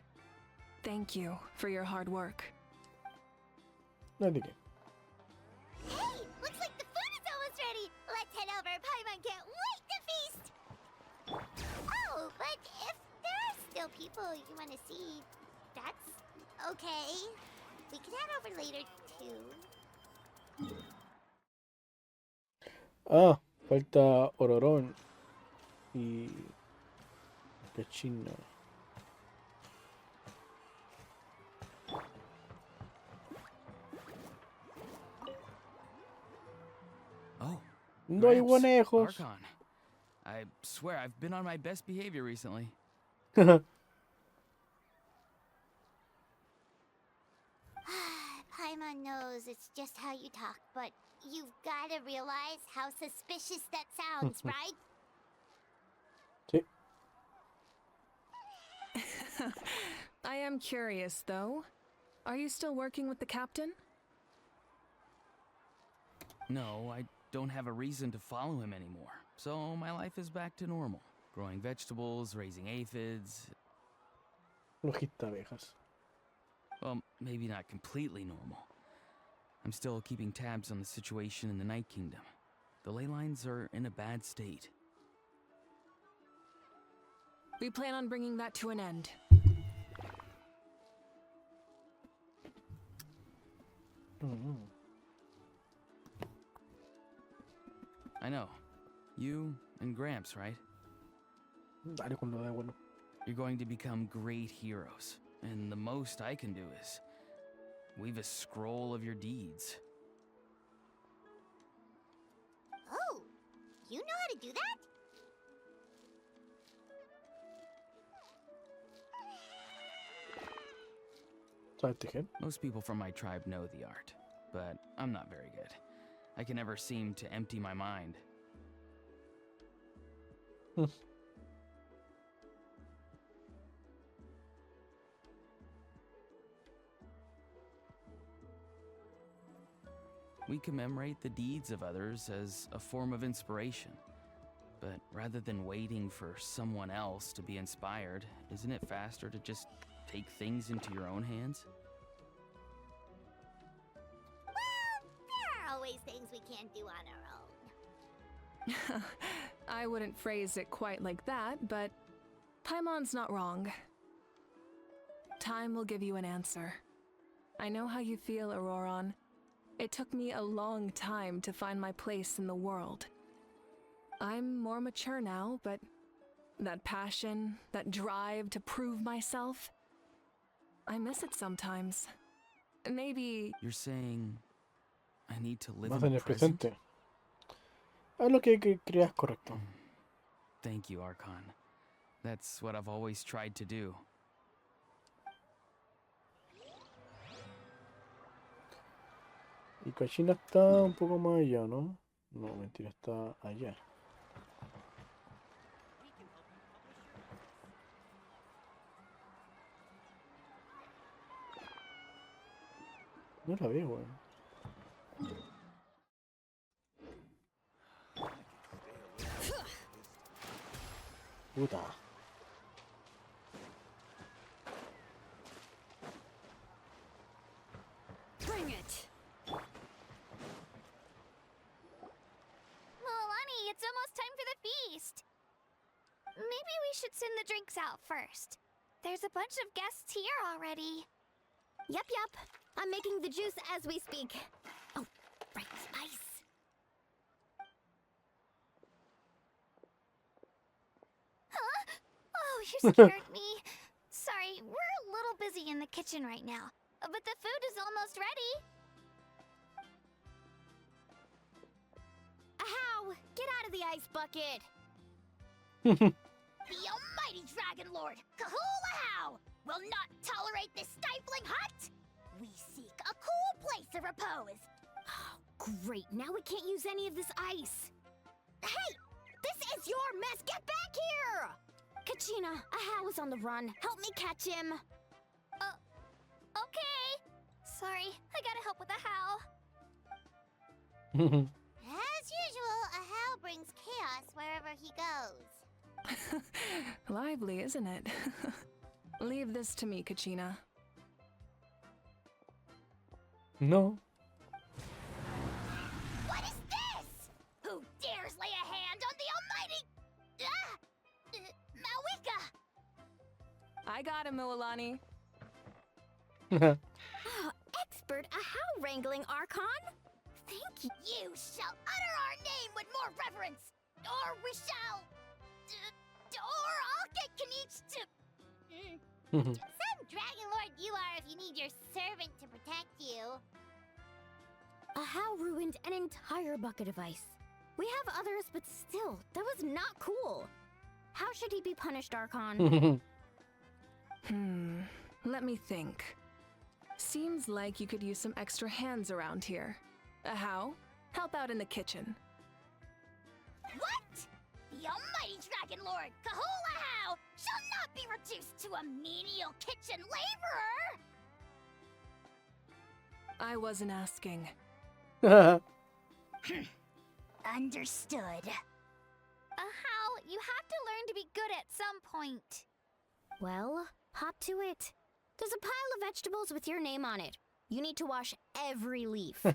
Thank you for your hard work. No hay de qué. Hey, looks like the food is almost ready. Let's head over. Paimon can't wait to feast. Oh, but if there are still people you want to see, that's okay. We can head over later too. Ah, falta Ororón y Pechina. Oh. No hay Gramps, conejos. Archon. I swear I've been on my best behavior recently. Paimon knows it's just how you talk, but you've gotta realize how suspicious that sounds, right? Sí. I am curious, though. Are you still working with the captain? No, I don't have a reason to follow him anymore. So my life is back to normal. Growing vegetables, raising aphids. Logista abejas. Well, maybe not completely normal. I'm still keeping tabs on the situation in the Night Kingdom. The ley lines are in a bad state. We plan on bringing that to an end. I know. You and Gramps, right? Dale cuando da bueno. You're going to become great heroes. And the most I can do is weave a scroll of your deeds. Oh, you know how to do that? ¿Sabes tejer? Most people from my tribe know the art, but I'm not very good. I can never seem to empty my mind. We commemorate the deeds of others as a form of inspiration. But rather than waiting for someone else to be inspired, isn't it faster to just take things into your own hands? Well, there are always things we can't do on our own. I wouldn't phrase it quite like that, but Paimon's not wrong. Time will give you an answer. I know how you feel, Auroron. It took me a long time to find my place in the world. I'm more mature now, but that passion, that drive to prove myself, I miss it sometimes. Maybe... You're saying I need to live Más in en the el present? presente. Haz lo que creas correcto. Thank you, Archon. That's what I've always tried to do. Y Kachina está un poco más allá, ¿no? No, mentira, está allá. No la veo, weón. Puta. Bring it! Milani, it's almost time for the feast. Maybe we should send the drinks out first. There's a bunch of guests here already. Yup. I'm making the juice as we speak. Oh, right, spice. Huh? Oh, you scared me. Sorry, we're a little busy in the kitchen right now. But the food is almost ready. Ahow! Get out of the ice bucket! The almighty Dragon Lord, Kahulahow, will not tolerate this stifling hut! We seek a cool place of repose. Oh, great. Now we can't use any of this ice. Hey! This is your mess! Get back here! Kachina, Ahow is on the run. Help me catch him. Okay. Sorry, I gotta help with the how. As usual, Ahow brings chaos wherever he goes. Lively, isn't it? Leave this to me, Kachina. No. What is this? Who dares lay a hand on the almighty... Mawika? I got him, Milani. Expert Ahow wrangling, Archon. Thank you. You shall utter our name with more reverence, or we shall... or I'll get Kanich to... Some Dragon Lord you are if you need your servant to protect you. Ahow ruined an entire bucket of ice. We have others, but still, that was not cool. How should he be punished, Archon? Let me think. Seems like you could use some extra hands around here. How? Help out in the kitchen. What? The almighty Dragon Lord, Kahulahau, shall not be reduced to a menial kitchen laborer! I wasn't asking. Understood. How? You have to learn to be good at some point. Well, hop to it. There's a pile of vegetables with your name on it. You need to wash every leaf. Help!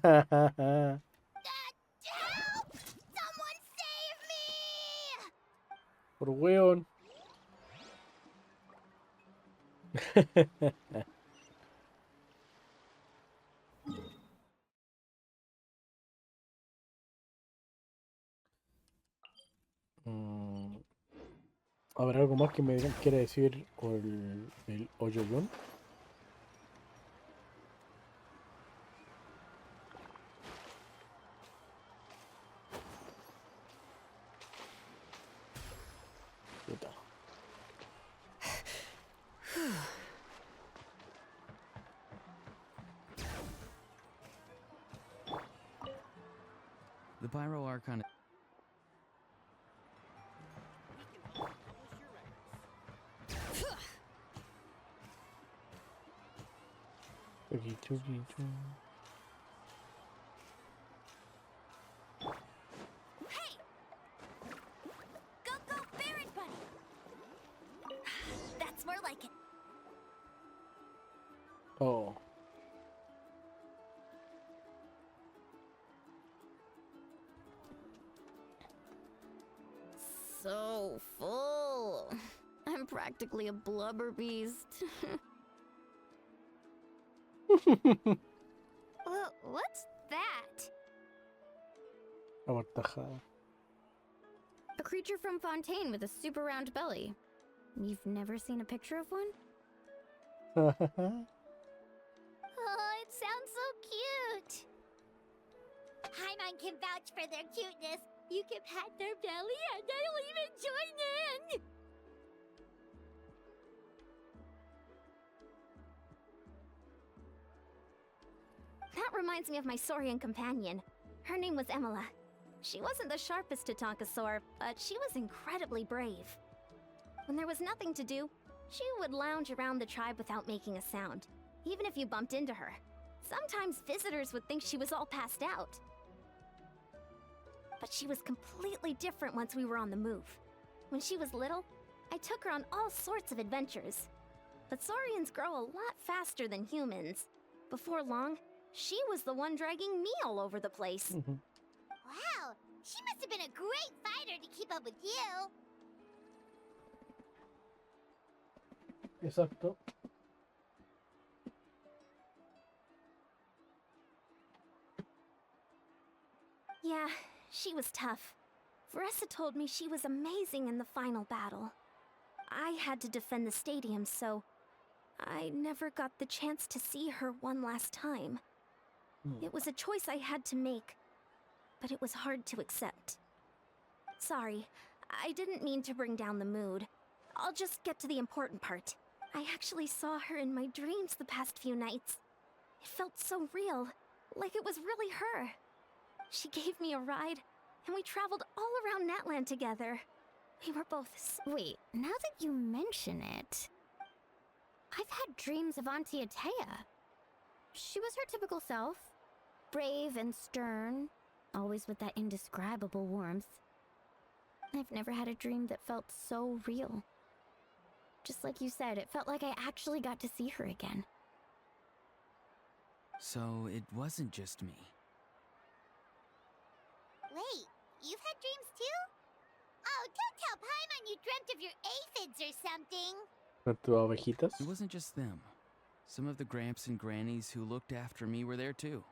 Someone save me! Por weón. ¿Habrá algo más que me quiera decir el Oyoyon? Puta. The Pyro Archon. Chucky, chucky, chucky. Hey! Go, go, Baron Bunny! That's more like it. Oh. So full. I'm practically a blubber beast. Well, what's that? Abortajada. A creature from Fontaine with a super round belly. You've never seen a picture of one? Oh, it sounds so cute. Paimon can vouch for their cuteness. You can pat their belly and I'll even join in. That reminds me of my Saurian companion. Her name was Emila. She wasn't the sharpest to Tonkasaur, but she was incredibly brave. When there was nothing to do, she would lounge around the tribe without making a sound, even if you bumped into her. Sometimes visitors would think she was all passed out. But she was completely different once we were on the move. When she was little, I took her on all sorts of adventures. But Saurians grow a lot faster than humans. Before long, she was the one dragging me all over the place. Wow, she must have been a great fighter to keep up with you. Exacto. Yeah, she was tough. Varessa told me she was amazing in the final battle. I had to defend the stadium, so I never got the chance to see her one last time. It was a choice I had to make, but it was hard to accept. Sorry, I didn't mean to bring down the mood. I'll just get to the important part. I actually saw her in my dreams the past few nights. It felt so real, like it was really her. She gave me a ride, and we traveled all around Natland together. We were both Wait, now that you mention it, I've had dreams of Auntie Atea. She was her typical self. Brave and stern, always with that indescribable warmth. I've never had a dream that felt so real. Just like you said, it felt like I actually got to see her again. So it wasn't just me. Wait, you've had dreams too? Oh, don't tell Paimon you dreamt of your aphids or something. ¿Tus abejitas? It wasn't just them. Some of the Gramps and Grannies who looked after me were there too.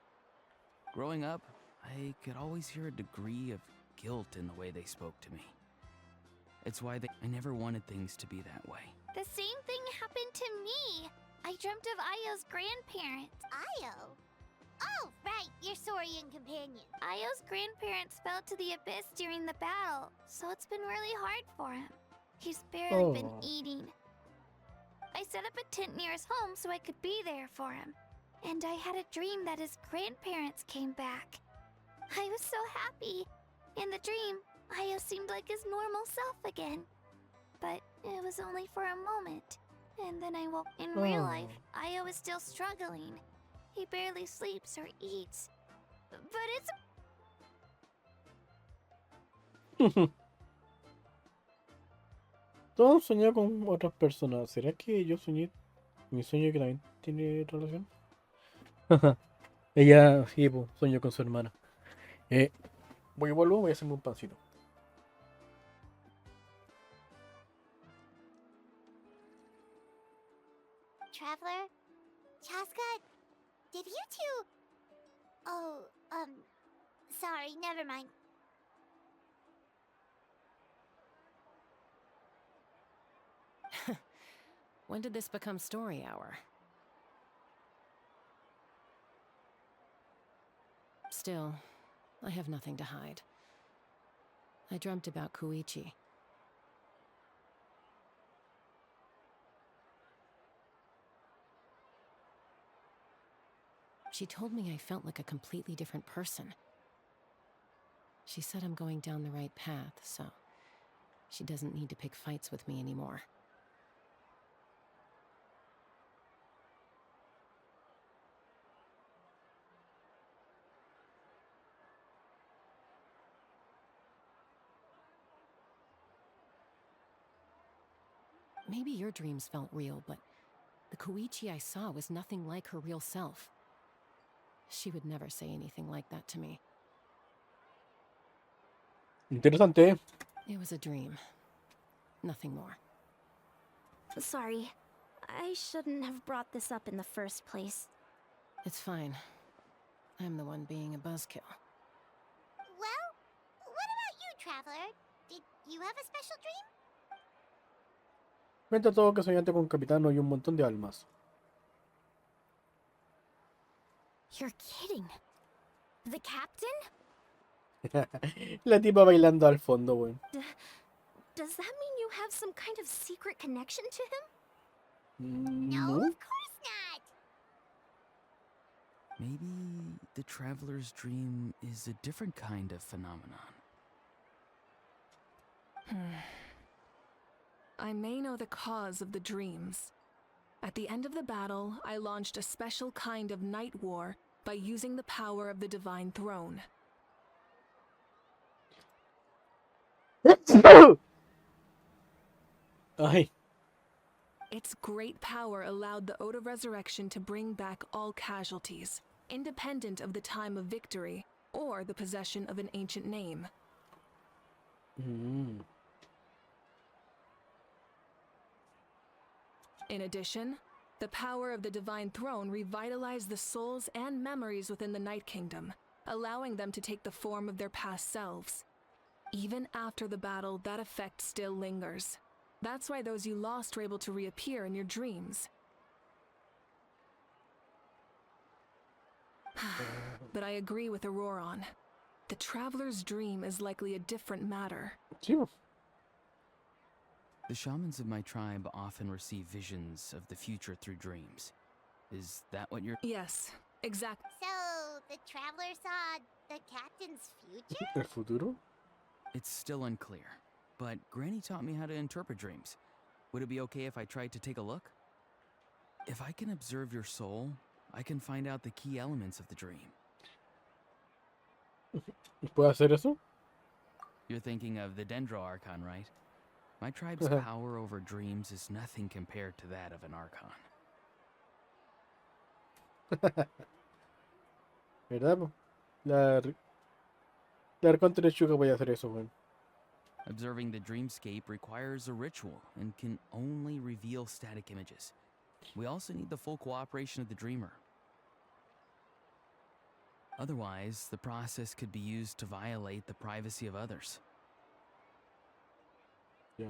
Growing up, I could always hear a degree of guilt in the way they spoke to me. It's why I never wanted things to be that way. The same thing happened to me. I dreamt of Io's grandparents. Io? Oh, right, your Saurian companion. Io's grandparents fell to the abyss during the battle, so it's been really hard for him. He's barely been eating. I set up a tent near his home so I could be there for him. and I had a dream that his grandparents came back. I was so happy. In the dream, Io seemed like his normal self again. But it was only for a moment. And then I woke. In real life, Io is still struggling. He barely sleeps or eats. But it's... Todos soñado con otras personas. ¿Será que yo soñé mi sueño que también tiene relación? Ella, sí, pues, sueño con su hermana. Voy y vuelvo, voy a hacerme un pancito. Traveler? Chaska? Did you two... Oh, sorry, never mind. When did this become story hour? Still, I have nothing to hide. I dreamt about Koichi. She told me I felt like a completely different person. She said I'm going down the right path, so she doesn't need to pick fights with me anymore. Maybe your dreams felt real, but the Koichi I saw was nothing like her real self. She would never say anything like that to me. Interesante. It was a dream. Nothing more. Sorry. I shouldn't have brought this up in the first place. It's fine. I'm the one being a buzzkill. Well, what about you, Traveler? Did you have a special dream? Cuenta todo que soñaste con Capitano y un montón de almas. You're kidding. The captain? La tipa bailando al fondo, weón. Does that mean you have some kind of secret connection to him? No, No. of course not. Maybe the traveler's dream is a different kind of phenomenon. I may know the cause of the dreams. At the end of the battle, I launched a special kind of night war by using the power of the Divine Throne. Ay. Its great power allowed the Ode of Resurrection to bring back all casualties, independent of the time of victory or the possession of an ancient name. In addition, the power of the Divine Throne revitalized the souls and memories within the Night Kingdom, allowing them to take the form of their past selves. Even after the battle, that effect still lingers. That's why those you lost were able to reappear in your dreams. But I agree with Auroron. The Traveler's dream is likely a different matter. Sí. The shamans of my tribe often receive visions of the future through dreams. Is that what you're... Yes, exactly. So, the Traveler saw the captain's future? El futuro? It's still unclear, but Granny taught me how to interpret dreams. Would it be okay if I tried to take a look? If I can observe your soul, I can find out the key elements of the dream. ¿Puedo hacer eso? You're thinking of the Dendro Archon, right? My tribe's power over dreams is nothing compared to that of an Archon. ¿Verdad? Po? La Arconte de Chuka voy a hacer eso, weón. Observing the dreamscape requires a ritual and can only reveal static images. We also need the full cooperation of the dreamer. Otherwise, the process could be used to violate the privacy of others. Yeah.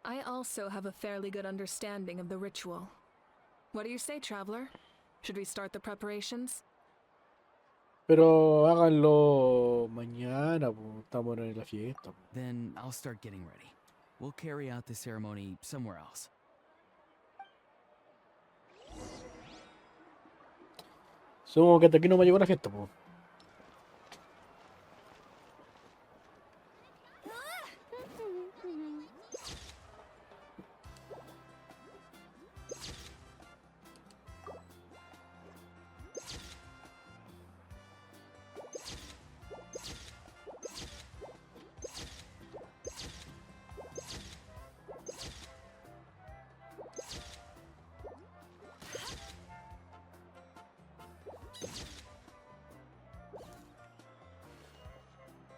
I also have a fairly good understanding of the ritual. What do you say, Traveler? Should we start the preparations? Pero háganlo mañana, po. Estamos en la fiesta. Po. Then I'll start getting ready. We'll carry out the ceremony somewhere else. Supongo que hasta aquí no me llegó la fiesta, pues.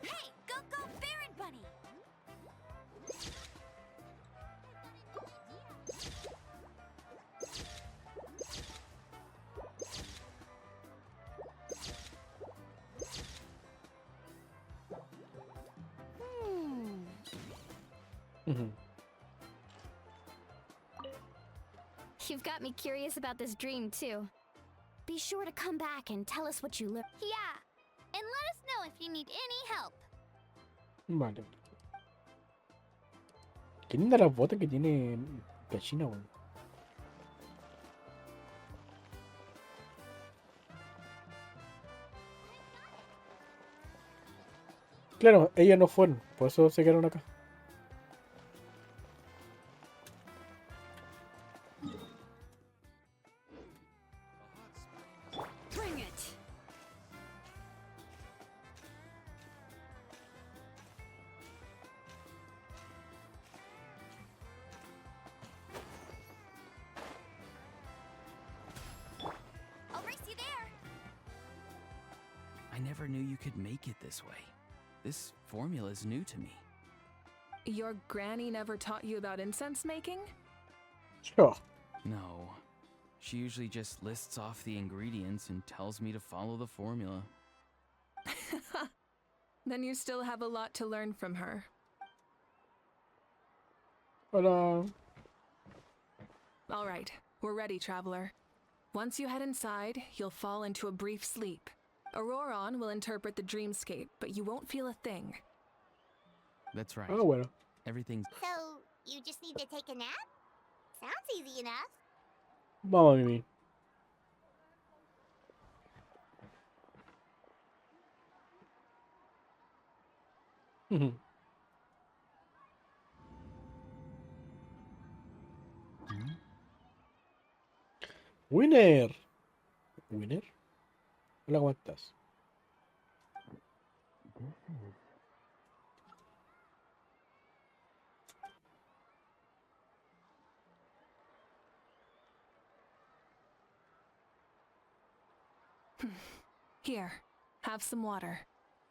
Hey, go, Baron Bunny! Ujú. You've got me curious about this dream, too. Be sure to come back and tell us what you learned. Yeah, and let us know if you need any help. Vale. Qué linda las botas que tiene la China, weón. Claro, ellas no fueron, por eso se quedaron acá. Bring it! I'll race you there. I never knew you could make it this way. This formula is new to me. Your granny never taught you about incense making? Sure. No. She usually just lists off the ingredients and tells me to follow the formula. Then you still have a lot to learn from her. Hola. All right, we're ready, traveler. Once you head inside, you'll fall into a brief sleep. Auroron will interpret the dreamscape, but you won't feel a thing. That's right. Ah, bueno. Everything's... So, you just need to take a nap? Sounds easy enough. Vamos a mimir. Ujú. Winner. Winner. Hola, ¿cómo estás? Here, have some water.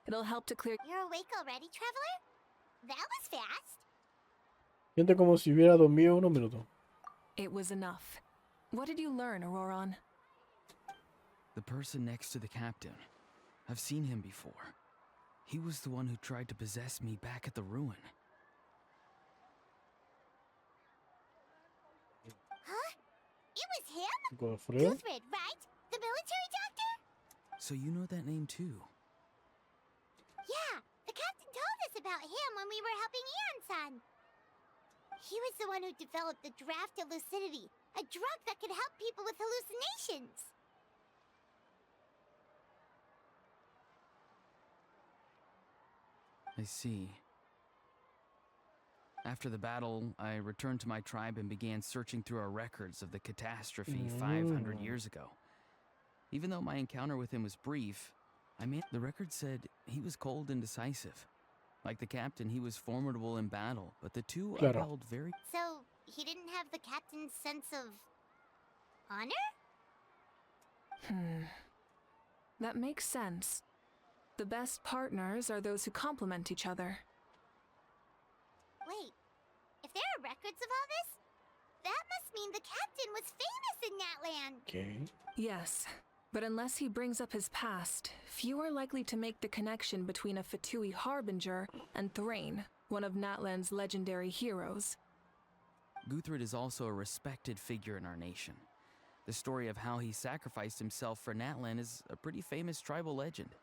It'll help to clear... You're awake already, traveler? That was fast. Siento como si hubiera dormido unos minutos. It was enough. What did you learn, Auroron? The person next to the captain. I've seen him before. He was the one who tried to possess me back at the ruin. Huh? It was him? Godfredo? Guthred, right? The military doctor? So you know that name too? Yeah, the captain told us about him when we were helping Eon-san. He was the one who developed the draft of lucidity, a drug that could help people with hallucinations. I see. After the battle, I returned to my tribe and began searching through our records of the catastrophe 500 years ago. Even though my encounter with him was brief, the record said he was cold and decisive. Like the captain, he was formidable in battle, but the two upheld very... So, he didn't have the captain's sense of... honor? That makes sense. The best partners are those who complement each other. Wait, if there are records of all this, that must mean the captain was famous in that land. Okay. Yes, but unless he brings up his past, few are likely to make the connection between a Fatui harbinger and Thrain, one of Natlan's legendary heroes. Guthred is also a respected figure in our nation. The story of how he sacrificed himself for Natlan is a pretty famous tribal legend.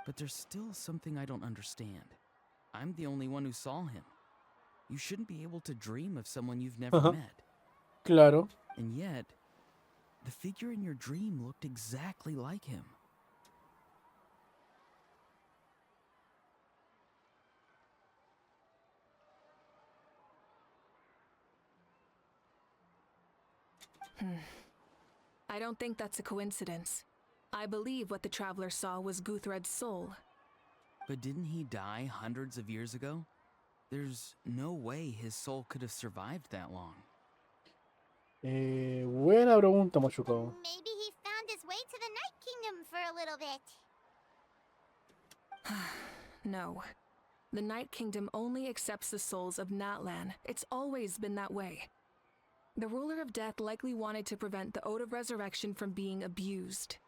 But there's still something I don't understand. I'm the only one who saw him. You shouldn't be able to dream of someone you've never met. Claro. And yet, the figure in your dream looked exactly like him. I don't think that's a coincidence. I believe what the traveler saw was Guthred's soul. But didn't he die hundreds of years ago? There's no way his soul could have survived that long. Buena pregunta, Machucao. Maybe he found his way to the Night Kingdom for a little bit. No. The Night Kingdom only accepts the souls of Natlan. It's always been that way. The ruler of death likely wanted to prevent the Ode of Resurrection from being abused.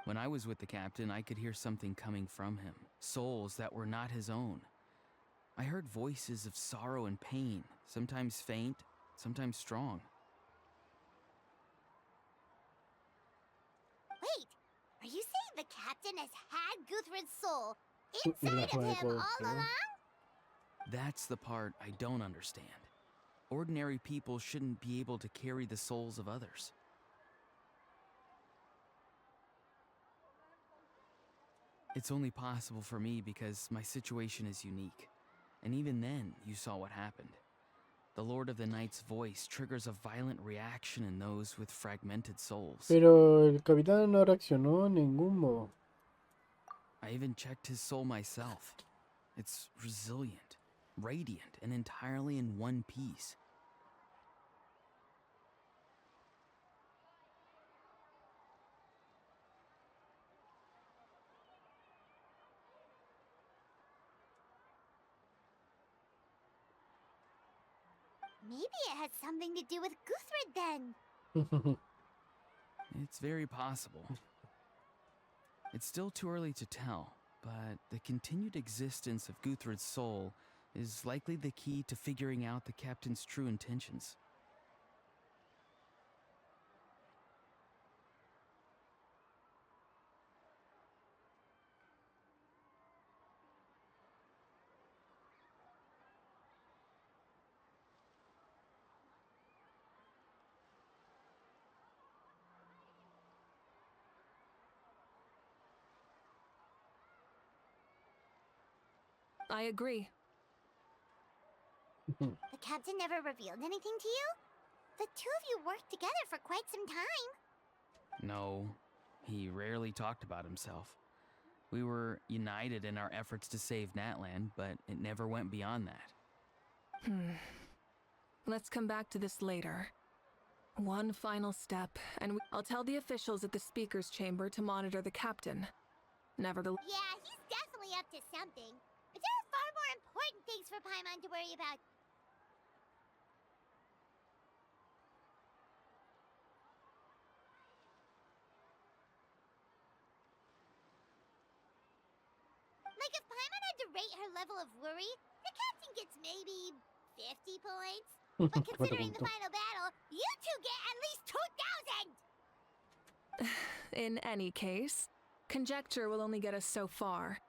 When I was with the captain, I could hear something coming from him. Souls that were not his own. I heard voices of sorrow and pain, sometimes faint, sometimes strong. Wait, are you saying the captain has had Guthred's soul inside of him all along? That's the part I don't understand. Ordinary people shouldn't be able to carry the souls of others. It's only possible for me because my situation is unique. And even then, you saw what happened. The Lord of the Night's voice triggers a violent reaction in those with fragmented souls. Pero el capitán no reaccionó en ningún modo. I even checked his soul myself. It's resilient, radiant, and entirely in one piece. Maybe it had something to do with Guthred then. It's very possible. It's still too early to tell, but the continued existence of Guthred's soul is likely the key to figuring out the captain's true intentions. I agree. The captain never revealed anything to you? The two of you worked together for quite some time. No, he rarely talked about himself. We were united in our efforts to save Natlan, but it never went beyond that. Let's come back to this later. One final step, and I'll tell the officials at the speaker's chamber to monitor the captain. Nevertheless... Yeah, he's definitely up to something. But there are far more important things for Paimon to worry about. Like if Paimon had to rate her level of worry, the captain gets maybe 50 points. But considering the final battle, you two get at least 2,000! In any case, conjecture will only get us so far.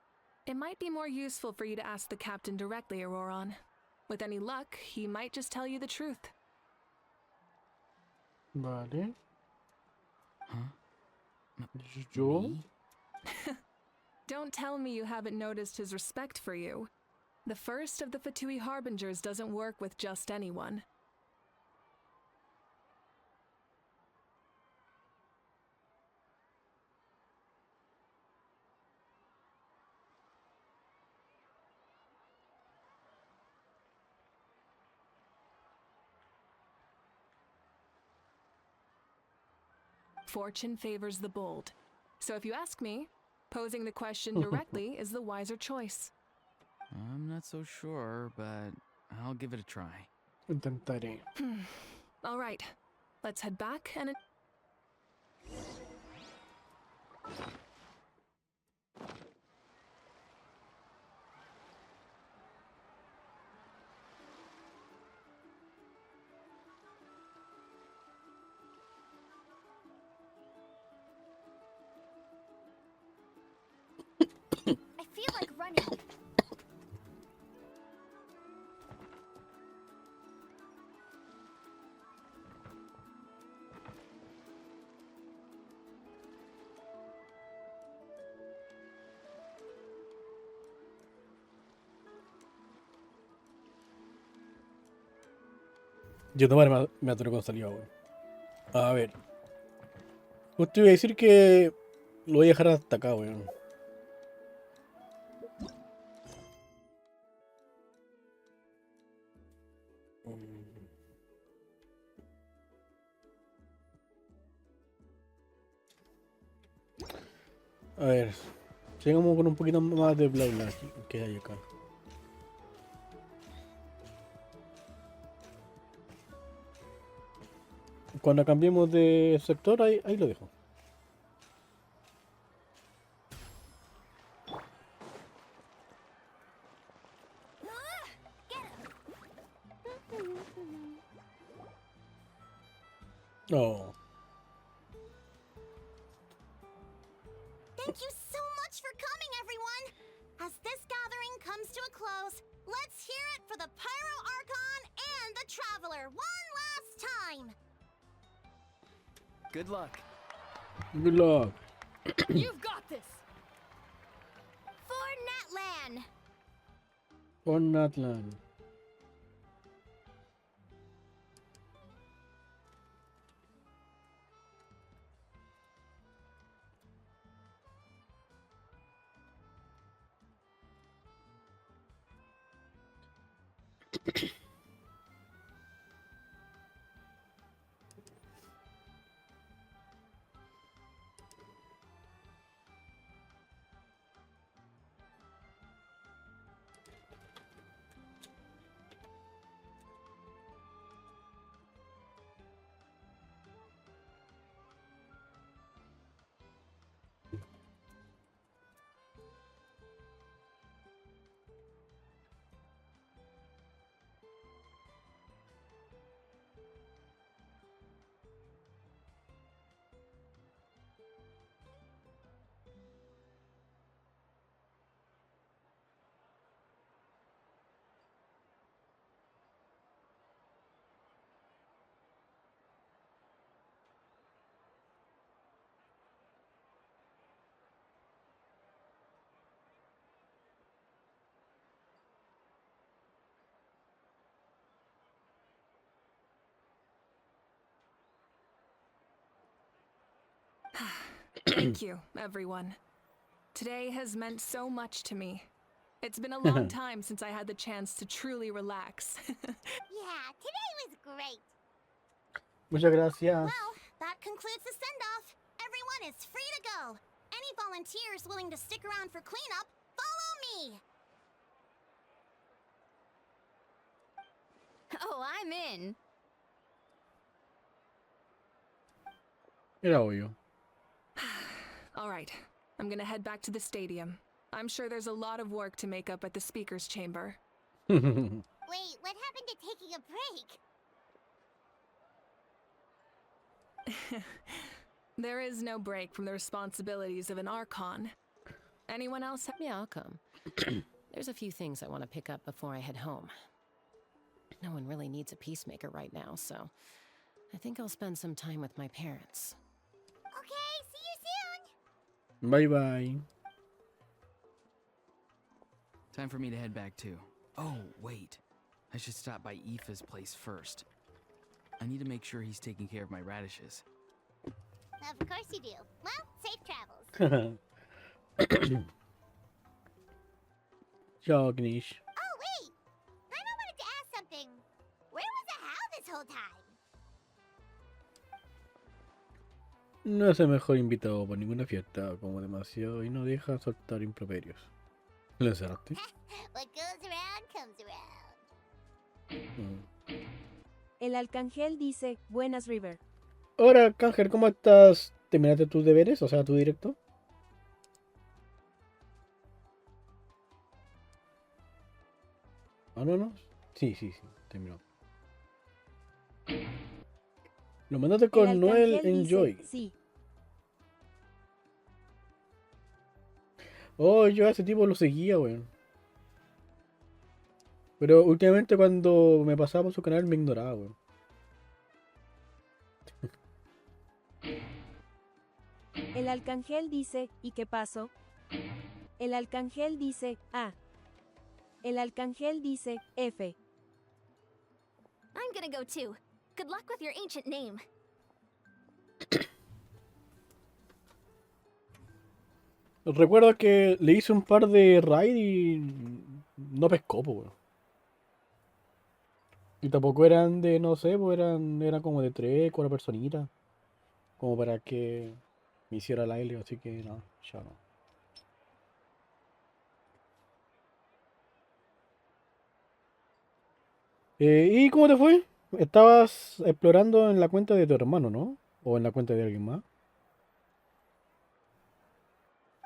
It might be more useful for you to ask the captain directly, Auroron. With any luck, he might just tell you the truth. Vale. Huh? Yo? Me? Don't tell me you haven't noticed his respect for you. The first of the Fatui Harbingers doesn't work with just anyone. Fortune favors the bold. So if you ask me, posing the question directly is the wiser choice. I'm not so sure, but I'll give it a try. Intentaré. All right, let's head back and... I feel like running. Yo tomar me atoré cuando salió, weón. A ver. Justo iba a decir que lo voy a dejar hasta acá, weón. A ver. Sigamos con un poquito más de bla bla que hay acá. Cuando cambiemos de sector, ahí lo dejo. Oh. Thank you so much for coming, everyone! As this gathering comes to a close, let's hear it for the Pyro Archon and the Traveler one last time! Good luck. Good luck. You've got this! For Natlan! For Natlan. Thank you, everyone. Today has meant so much to me. It's been a long time since I had the chance to truly relax. Yeah, today was great! Muchas gracias. Well, that concludes the send-off. Everyone is free to go. Any volunteers willing to stick around for cleanup, follow me! Oh, I'm in. Era obvio. All right, I'm gonna head back to the stadium. I'm sure there's a lot of work to make up at the speaker's chamber. Wait, what happened to taking a break? There is no break from the responsibilities of an Archon. Anyone else? Yeah, I'll come. There's a few things I want to pick up before I head home. No one really needs a peacemaker right now, so I think I'll spend some time with my parents. Okay, see you soon! Bye bye. Time for me to head back too. Oh, wait. I should stop by Aoife's place first. I need to make sure he's taking care of my radishes. Of course you do. Well, safe travels. Ciao, Gnish. Oh, wait! I wanted to ask something. Where was the How this whole time? No es el mejor invitado por ninguna fiesta, como demasiado y no deja soltar improperios. ¿Lo encerraste? What goes around comes around. El Arcángel dice, buenas River. Hola, Cángel, ¿cómo estás? ¿Terminaste tus deberes? O sea, tu directo. Ah, no. Sí, terminó. Lo mandaste con El Noel Arcángel Enjoy. dice, sí. Oh, yo a ese tipo lo seguía, weón. Pero últimamente cuando me pasaba por su canal me ignoraba, weón. El Arcángel dice, ¿y qué pasó? El Arcángel dice, ah. El Arcángel dice, F. I'm gonna go too. Good luck with your ancient name. Recuerdo que le hice un par de raid y no pescó, pues, weón. Y tampoco eran de, no sé, pues eran como de 3, 4 personitas. Como para que me hiciera el aire, así que no, ya no. ¿Y cómo te fue? Estabas explorando en la cuenta de tu hermano, ¿no? ¿O en la cuenta de alguien más?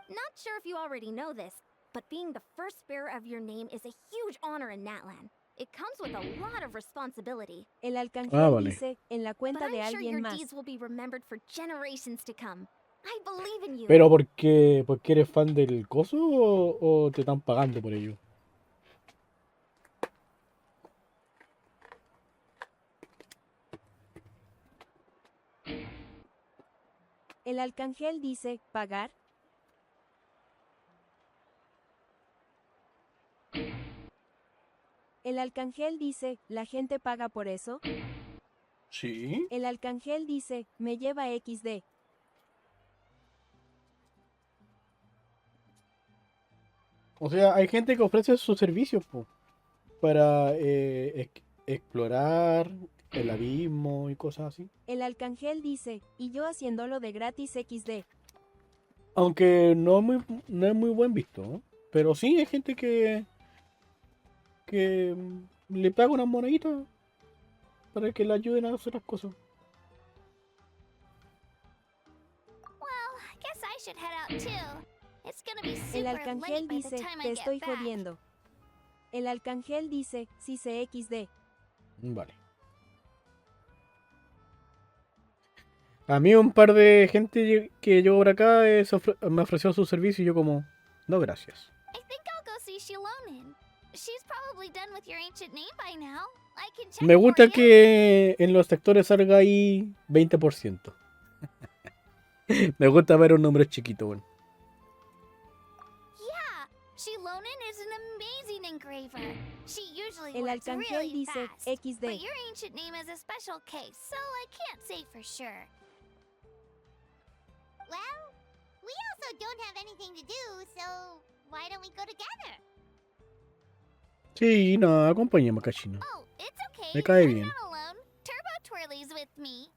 Not sure if you already know this, but being the first bearer of your name is a huge honor in Natlan. It comes with a lot of responsibility. El Ah, arcángel vale. dice en la But cuenta I'm de sure alguien your más. deeds will be remembered for generations to come. I believe in you. ¿Pero porque eres fan del coso o te están pagando por ello? El arcángel dice pagar. El arcángel dice, ¿la gente paga por eso? Sí. El arcángel dice, me lleva XD. O sea, hay gente que ofrece sus servicios, po, para explorar el abismo y cosas así. El arcángel dice, y yo haciéndolo de gratis XD. Aunque no es muy buen visto, ¿no? Pero sí hay gente que le paga una monedita para que le ayuden a hacer las cosas. Well, I guess I should head out too. It's gonna be El super arcángel late by the dice, time te I estoy get back. jodiendo. El arcángel dice, si se XD. Vale. A mí un par de gente que llegó por acá me ofreció su servicio y yo como, no gracias. I think I'll go see Shilonen. She's probably done with your ancient name by now. I can check Me for gusta you. que en los sectores salga ahí 20%. Me gusta ver un número chiquito, bueno. Yeah, Shilonen is an amazing engraver. She usually El works arcángel really dice fast. XD. But your ancient name is a special case, so I can't say for sure. Well, we also don't have anything to do, so why don't we go together? Sí, no, acompáñame, cachino. Oh, it's okay. Me cae I'm bien. not alone. Turbo Twirly's with me.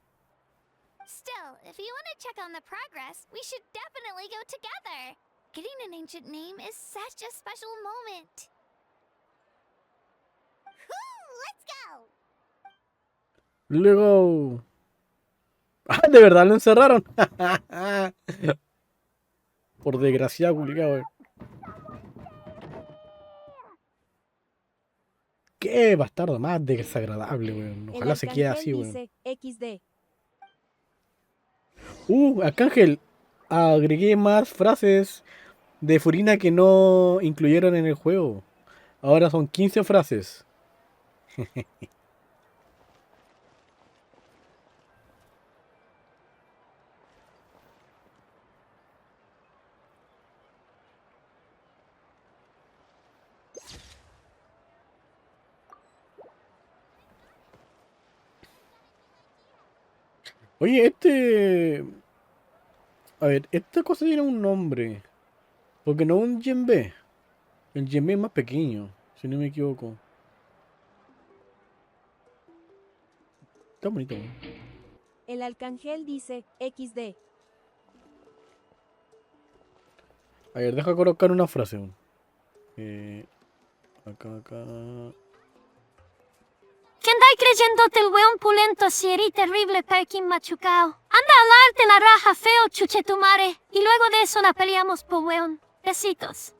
Still, if you want to check on the progress, we should definitely go together. Getting an ancient name is such a special moment. Let's go. Luego... Ah, de verdad lo encerraron. Por desgraciado, culiao. Qué bastardo más desagradable, weón. El Ojalá se quede arcángel así, weón. dice XD. Arcángel, agregué más frases de Furina que no incluyeron en el juego. Ahora son 15 frases. Oye, a ver, esta cosa tiene un nombre. Porque no es un djembe. El djembe es más pequeño, si no me equivoco. Está bonito, weón. El arcángel dice XD. A ver, deja colocar una frase, weón. Acá. ¿Qué andáis creyéndote el weón pulento si erí terrible perkin machucao? Anda a darte la raja feo chuchetumare y luego de eso la peleamos po weón. Besitos.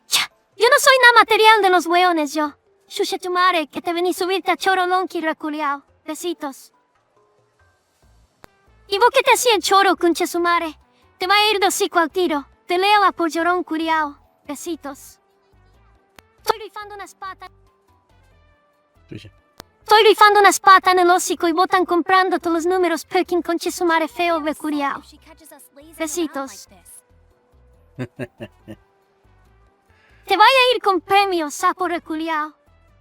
Ya, yo no soy nada material de los weones yo. Chuchetumare que te vení subirte a choro lonqui reculiao. Besitos. ¿Y vos qué te hacía en choro, conchesumare? Te va a ir de hocico al tiro. Te leo por llorón curiao. Besitos. Estoy rifando una espata. Estoy rifando una espata en el hocico y botan comprando todos los números perkin conchesumare feo recuriao. Besitos. Te voy a ir con premios, sapo reculiao.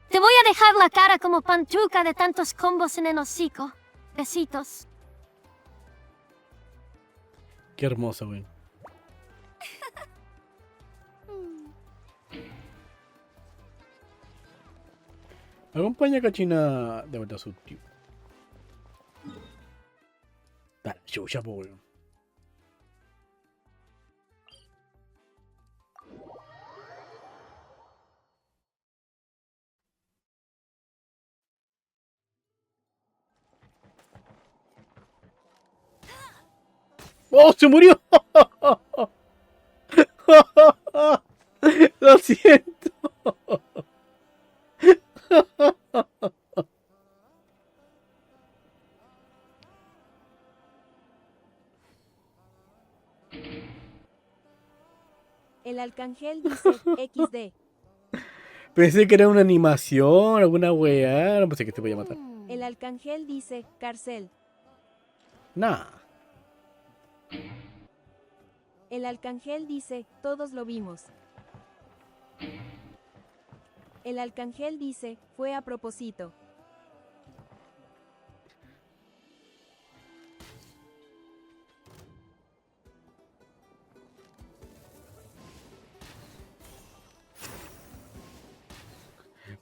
Te voy a dejar la cara como pantruca de tantos combos en el hocico. Besitos. Qué hermoso, weón. Acompaña a Cachina de vuelta a su tío. Dale, chucha, po, weón. ¡Oh, se murió! Lo siento. El arcángel dice XD. Pensé que era una animación, alguna weá. No pensé que te podía matar. El arcángel dice cárcel. Nah. El arcángel dice todos lo vimos. El arcángel dice fue a propósito.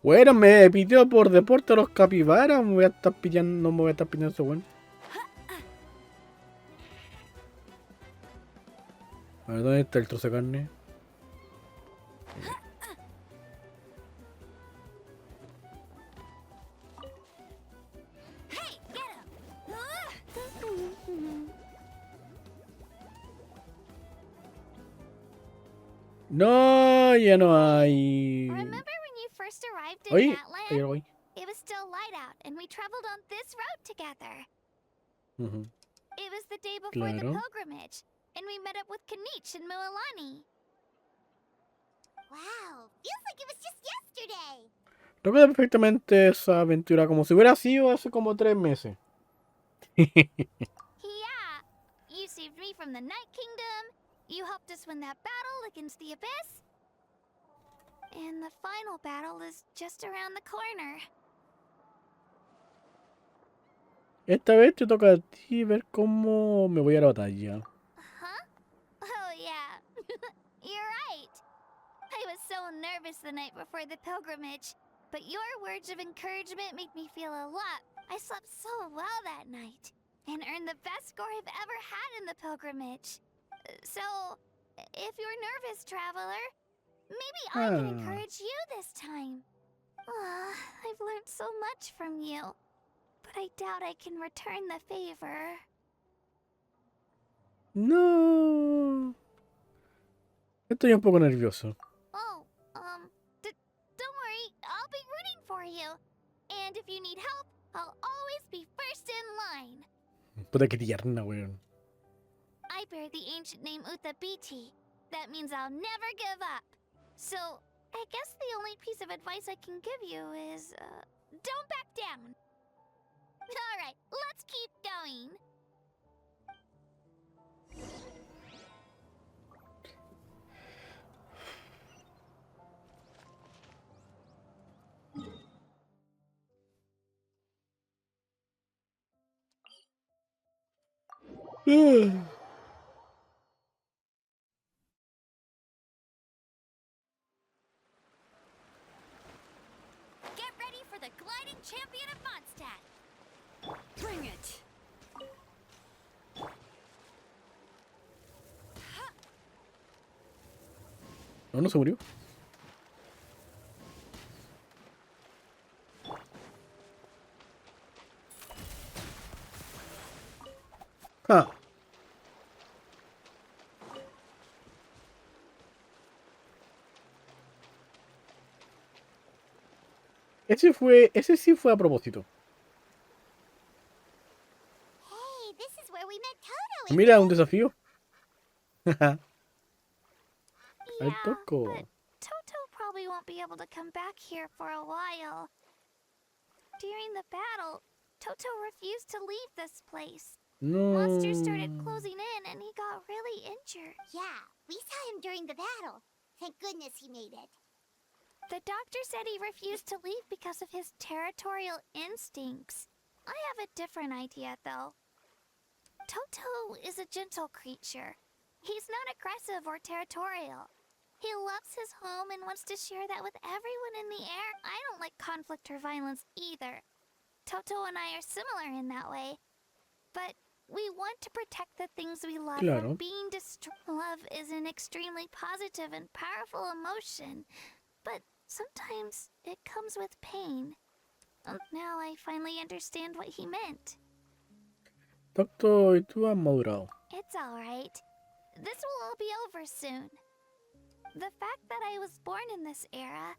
Bueno, me pitió por deporte a los capibaras. Me voy a estar pillando, no me voy a estar pillando eso, weón. A ver, ¿dónde está el trozo de carne? No, ya no hay. Remember when you first arrived in Oye, that ahí land? voy. It was still light out, and we traveled on this road together. Ujú. It was the day before the Claro. pilgrimage, and we met up with Kanich and Mililani. Wow, feels like it was just yesterday. Recuerdo perfectamente esa aventura como si hubiera sido hace como 3 meses. Yeah, you saved me from the Night Kingdom. You helped us win that battle against the Abyss. And the final battle is just around the corner. Esta vez te toca a ti ver cómo me voy a la batalla. Huh? Oh, yeah. You're right. I was so nervous the night before the pilgrimage, but your words of encouragement made me feel a lot. I slept so well that night and earned the best score I've ever had in the pilgrimage. So, if you're nervous, traveler, maybe I can encourage you this time. I've learned so much from you, but I doubt I can return the favor. No. Estoy un poco nervioso. Oh, don't worry, I'll be rooting for you. And if you need help, I'll always be first in line. Puta que tierna, weón. I bear the ancient name Utabiti. That means I'll never give up. So, I guess the only piece of advice I can give you is, don't back down. Alright, let's keep going. Get ready for the gliding champion of Mondstadt. Bring it. No, no se murió. Ah. Ese sí fue a propósito. Hey, this is where we met Toto. Mira, un desafío. Al Yeah, toco. but Toto probably won't be able to come back here for a while. During the battle, Toto refused to leave this place. No. Monsters started closing in and he got really injured. Yeah, we saw him during the battle. Thank goodness he made it. The doctor said he refused to leave because of his territorial instincts. I have a different idea, though. Toto is a gentle creature. He's not aggressive or territorial. He loves his home and wants to share that with everyone in the air. I don't like conflict or violence either. Toto and I are similar in that way. But we want to protect the things we love Claro. from being destroyed. Love is an extremely positive and powerful emotion, but sometimes it comes with pain. Now I finally understand what he meant. Zapto, y tú has madurado. It's alright. This will all be over soon. The fact that I was born in this era,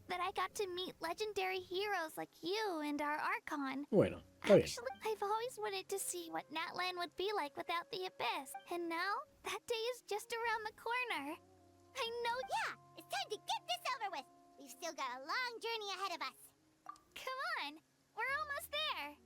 that I got to meet legendary heroes like you and our Archon. Bueno, está bien. Actually, I've always wanted to see what Natlan would be like without the Abyss. And now, that day is just around the corner. I know. Yeah, it's time to get this over with. We've still got a long journey ahead of us. Come on, we're almost there.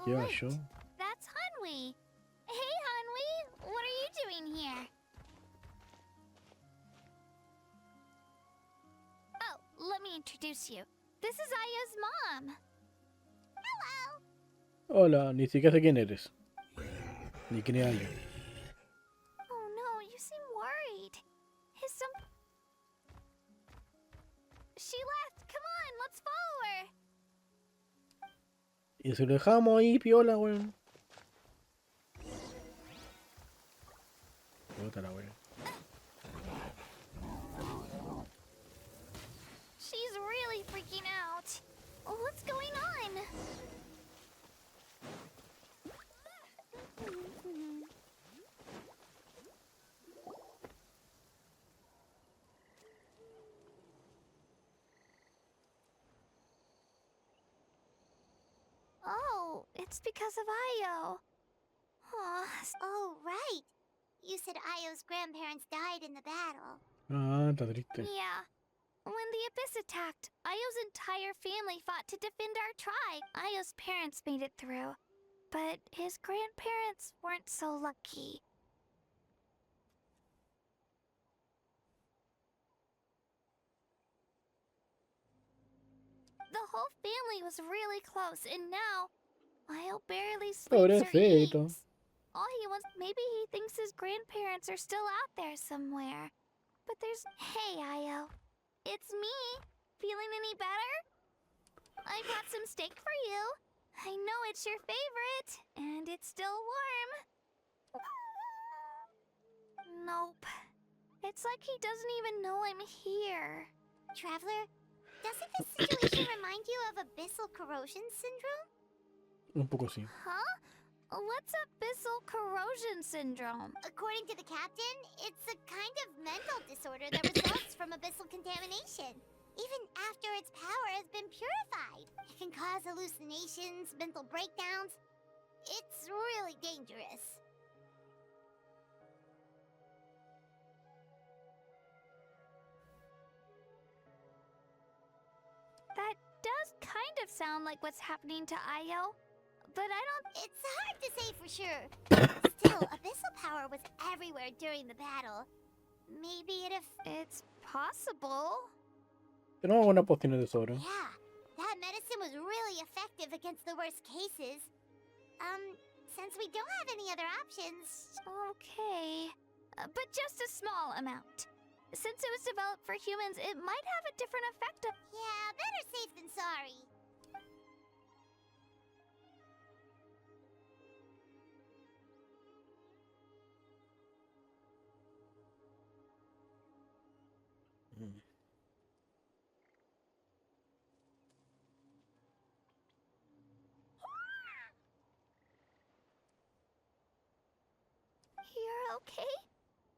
Yeah, Wait, sure. that's Hanwi. Hey, Hanwi, what are you doing here? Oh, let me introduce you. This is Aya's mom. Hello. Hola, ni siquiera sé quién eres. Ni quién es alguien. Oh no, you seem worried. Is some... She left. Come on, let's follow her. Y si lo dejamos ahí, piola, weón. Puta la weón. She's really freaking out. What's going on? Oh, it's because of Io. Oh, right. You said Io's grandparents died in the battle. Ah, está triste. Yeah. When the Abyss attacked, Io's entire family fought to defend our tribe. Io's parents made it through, but his grandparents weren't so lucky. The whole family was really close, and now Io barely sleeps or Pobrecito. eats. All he wants, maybe he thinks his grandparents are still out there somewhere. But there's... Hey, Io. It's me. Feeling any better? I brought some steak for you. I know it's your favorite, and it's still warm. Nope. It's like he doesn't even know I'm here. Traveler, doesn't this situation remind you of abyssal corrosion syndrome? Un poco sí. Huh? What's abyssal corrosion syndrome? According to the captain, it's a kind of mental disorder that results from abyssal contamination. Even after its power has been purified, it can cause hallucinations, mental breakdowns. It's really dangerous. That does kind of sound like what's happening to Io, but I don't... It's hard to say for sure. Still, abyssal power was everywhere during the battle. Maybe It's possible. Tenemos buenas pociones de sobra. Yeah, that medicine was really effective against the worst cases. Since we don't have any other options... Okay. But just a small amount. Since it was developed for humans, it might have a different effect. Yeah, better safe than sorry. okay?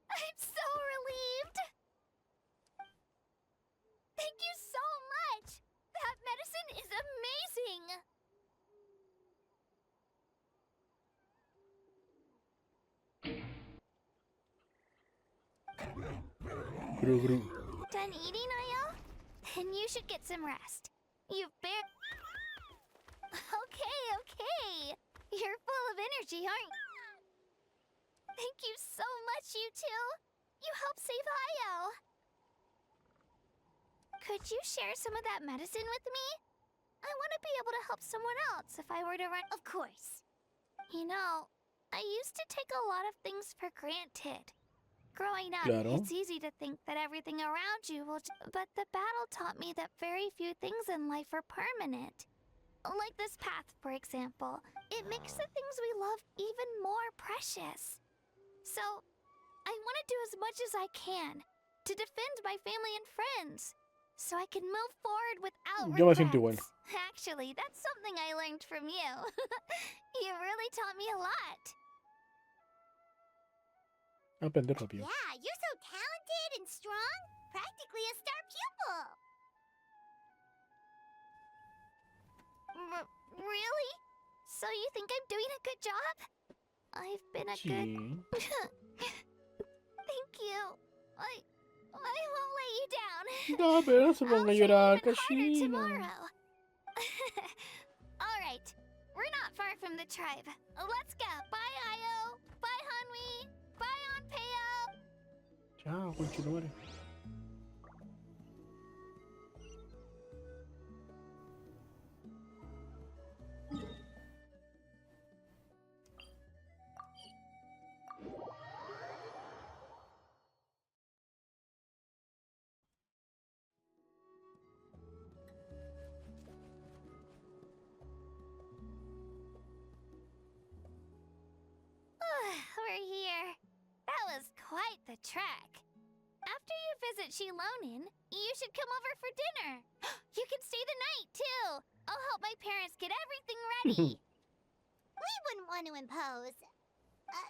I'm so relieved! Thank you so much! That medicine is amazing! Gru, gru. Done eating, Ayo? Then you should get some rest. You've Okay. You're full of energy, aren't you? Thank you so much, you two. You helped save Ayo. Could you share some of that medicine with me? I want to be able to help someone else if I were to run. Of course. You know, I used to take a lot of things for granted. Growing up, Claro. it's easy to think that everything around you will. But the battle taught me that very few things in life are permanent. Like this path, for example. It makes the things we love even more precious. So, I want to do as much as I can to defend my family and friends, so I can move forward without Yo me siento regrets. igual. Actually, that's something I learned from you. You really taught me a lot. Aprender rápido. Yeah, you're so talented and strong. Practically a star pupil. Really? So you think I'm doing a good job? I've been a good... Sí. Thank you. I won't let you down. No, pero no se ponga a llorar, Harder Kashina. tomorrow. All right. We're not far from the tribe. Let's go. Bye, Ayo. Bye, Hanwi. Bye, Onpeo. Chao, conchetumare. We're here. That was quite the trek. After you visit Shilonin, you should come over for dinner. You can stay the night, too. I'll help my parents get everything ready. We wouldn't want to impose.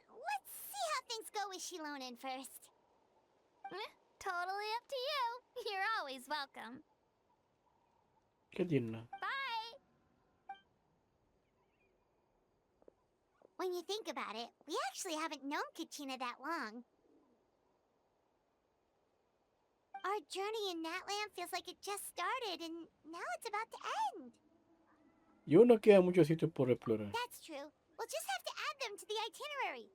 Let's see how things go with Shilonin first. Totally up to you. You're always welcome. Qué tierna. Bye. When you think about it, we actually haven't known Kachina that long. Our journey in Natland feels like it just started, and now it's about to end. Y aún nos queda muchos sitios por explorar. That's true. We'll just have to add them to the itinerary.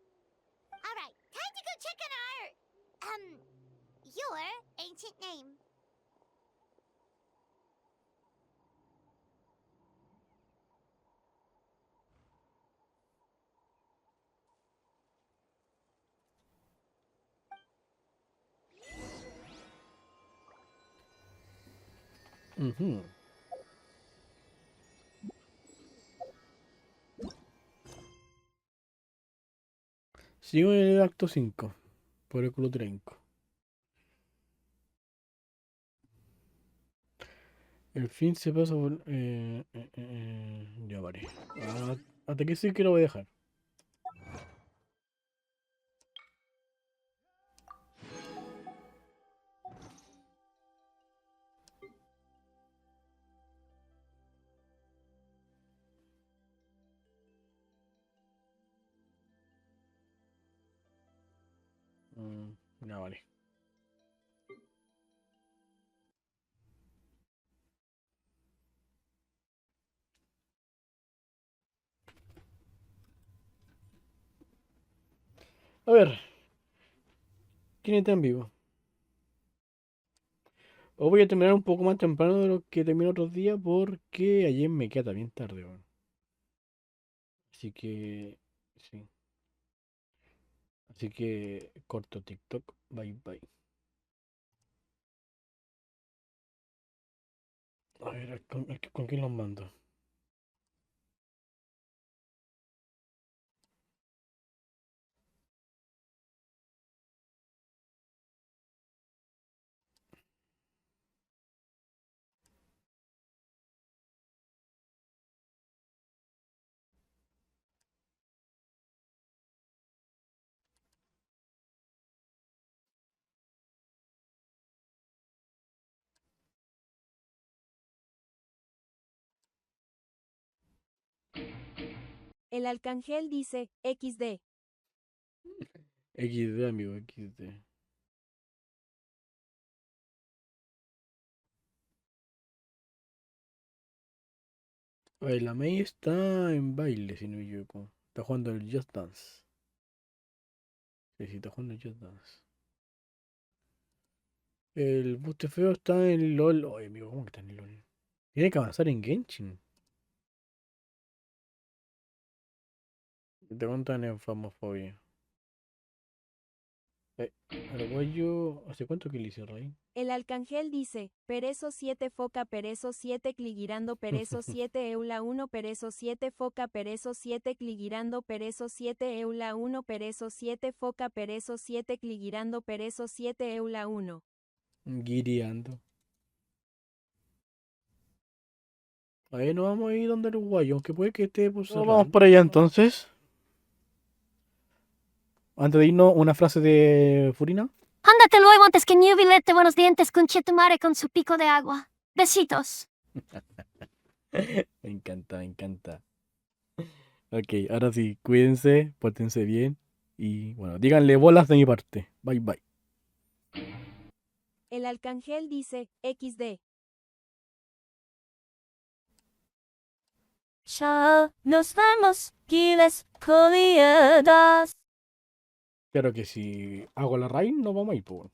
All right, time to go check on your ancient name. Sigo en el acto 5, por el culo trenco. El fin se pasa por... ya vale. Hasta aquí sí que lo voy a dejar. Ya vale. A ver. ¿Quién está en vivo? O voy a terminar un poco más temprano de lo que termino otros días porque ayer me queda bien tarde, weón. Así que... sí. Así que corto TikTok. Bye bye. A ver, ¿con quién los mando? El arcángel dice, XD. XD, amigo, XD. A ver, la Mei está en baile, si no me equivoco. Está jugando el Just Dance. Sí, sí, está jugando el Just Dance. El buste feo está en LOL. Oye, amigo, ¿cómo que está en LOL? Tiene que avanzar en Genshin. Te cuentan en Famofobia. Arguello, ¿hace cuánto que le hice Rey? El arcángel dice, Perezo 7 foca Perezo 7 cligirando Perezo 7 eula 1 Perezo 7 foca Perezo 7 cligirando Perezo 7 eula 1 Perezo 7 foca Perezo 7 cligirando Perezo 7 eula 1. Guiriando. Ahí nos vamos a ir donde el uruguayo, aunque puede que esté por cerrar. Vamos por allá entonces. Antes de irnos, una frase de Furina. Ándate luego antes que Newbie lete buenos dientes con Chetumare con su pico de agua. Besitos. Me encanta, me encanta. Ok, ahora sí, cuídense, pórtense bien. Y bueno, díganle bolas de mi parte. Bye bye. El arcángel dice, XD. Chao, nos vemos, Giles Colliadas. Claro que si hago la raid, no vamos a ir, pues bueno.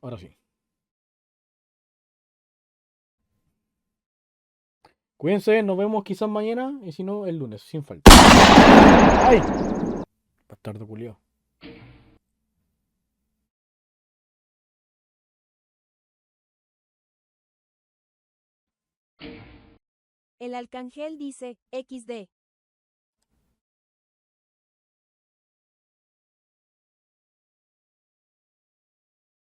Ahora sí. Cuídense, nos vemos quizás mañana y si no, el lunes, sin falta. ¡Ay! Bastardo culiao. El arcángel dice, XD.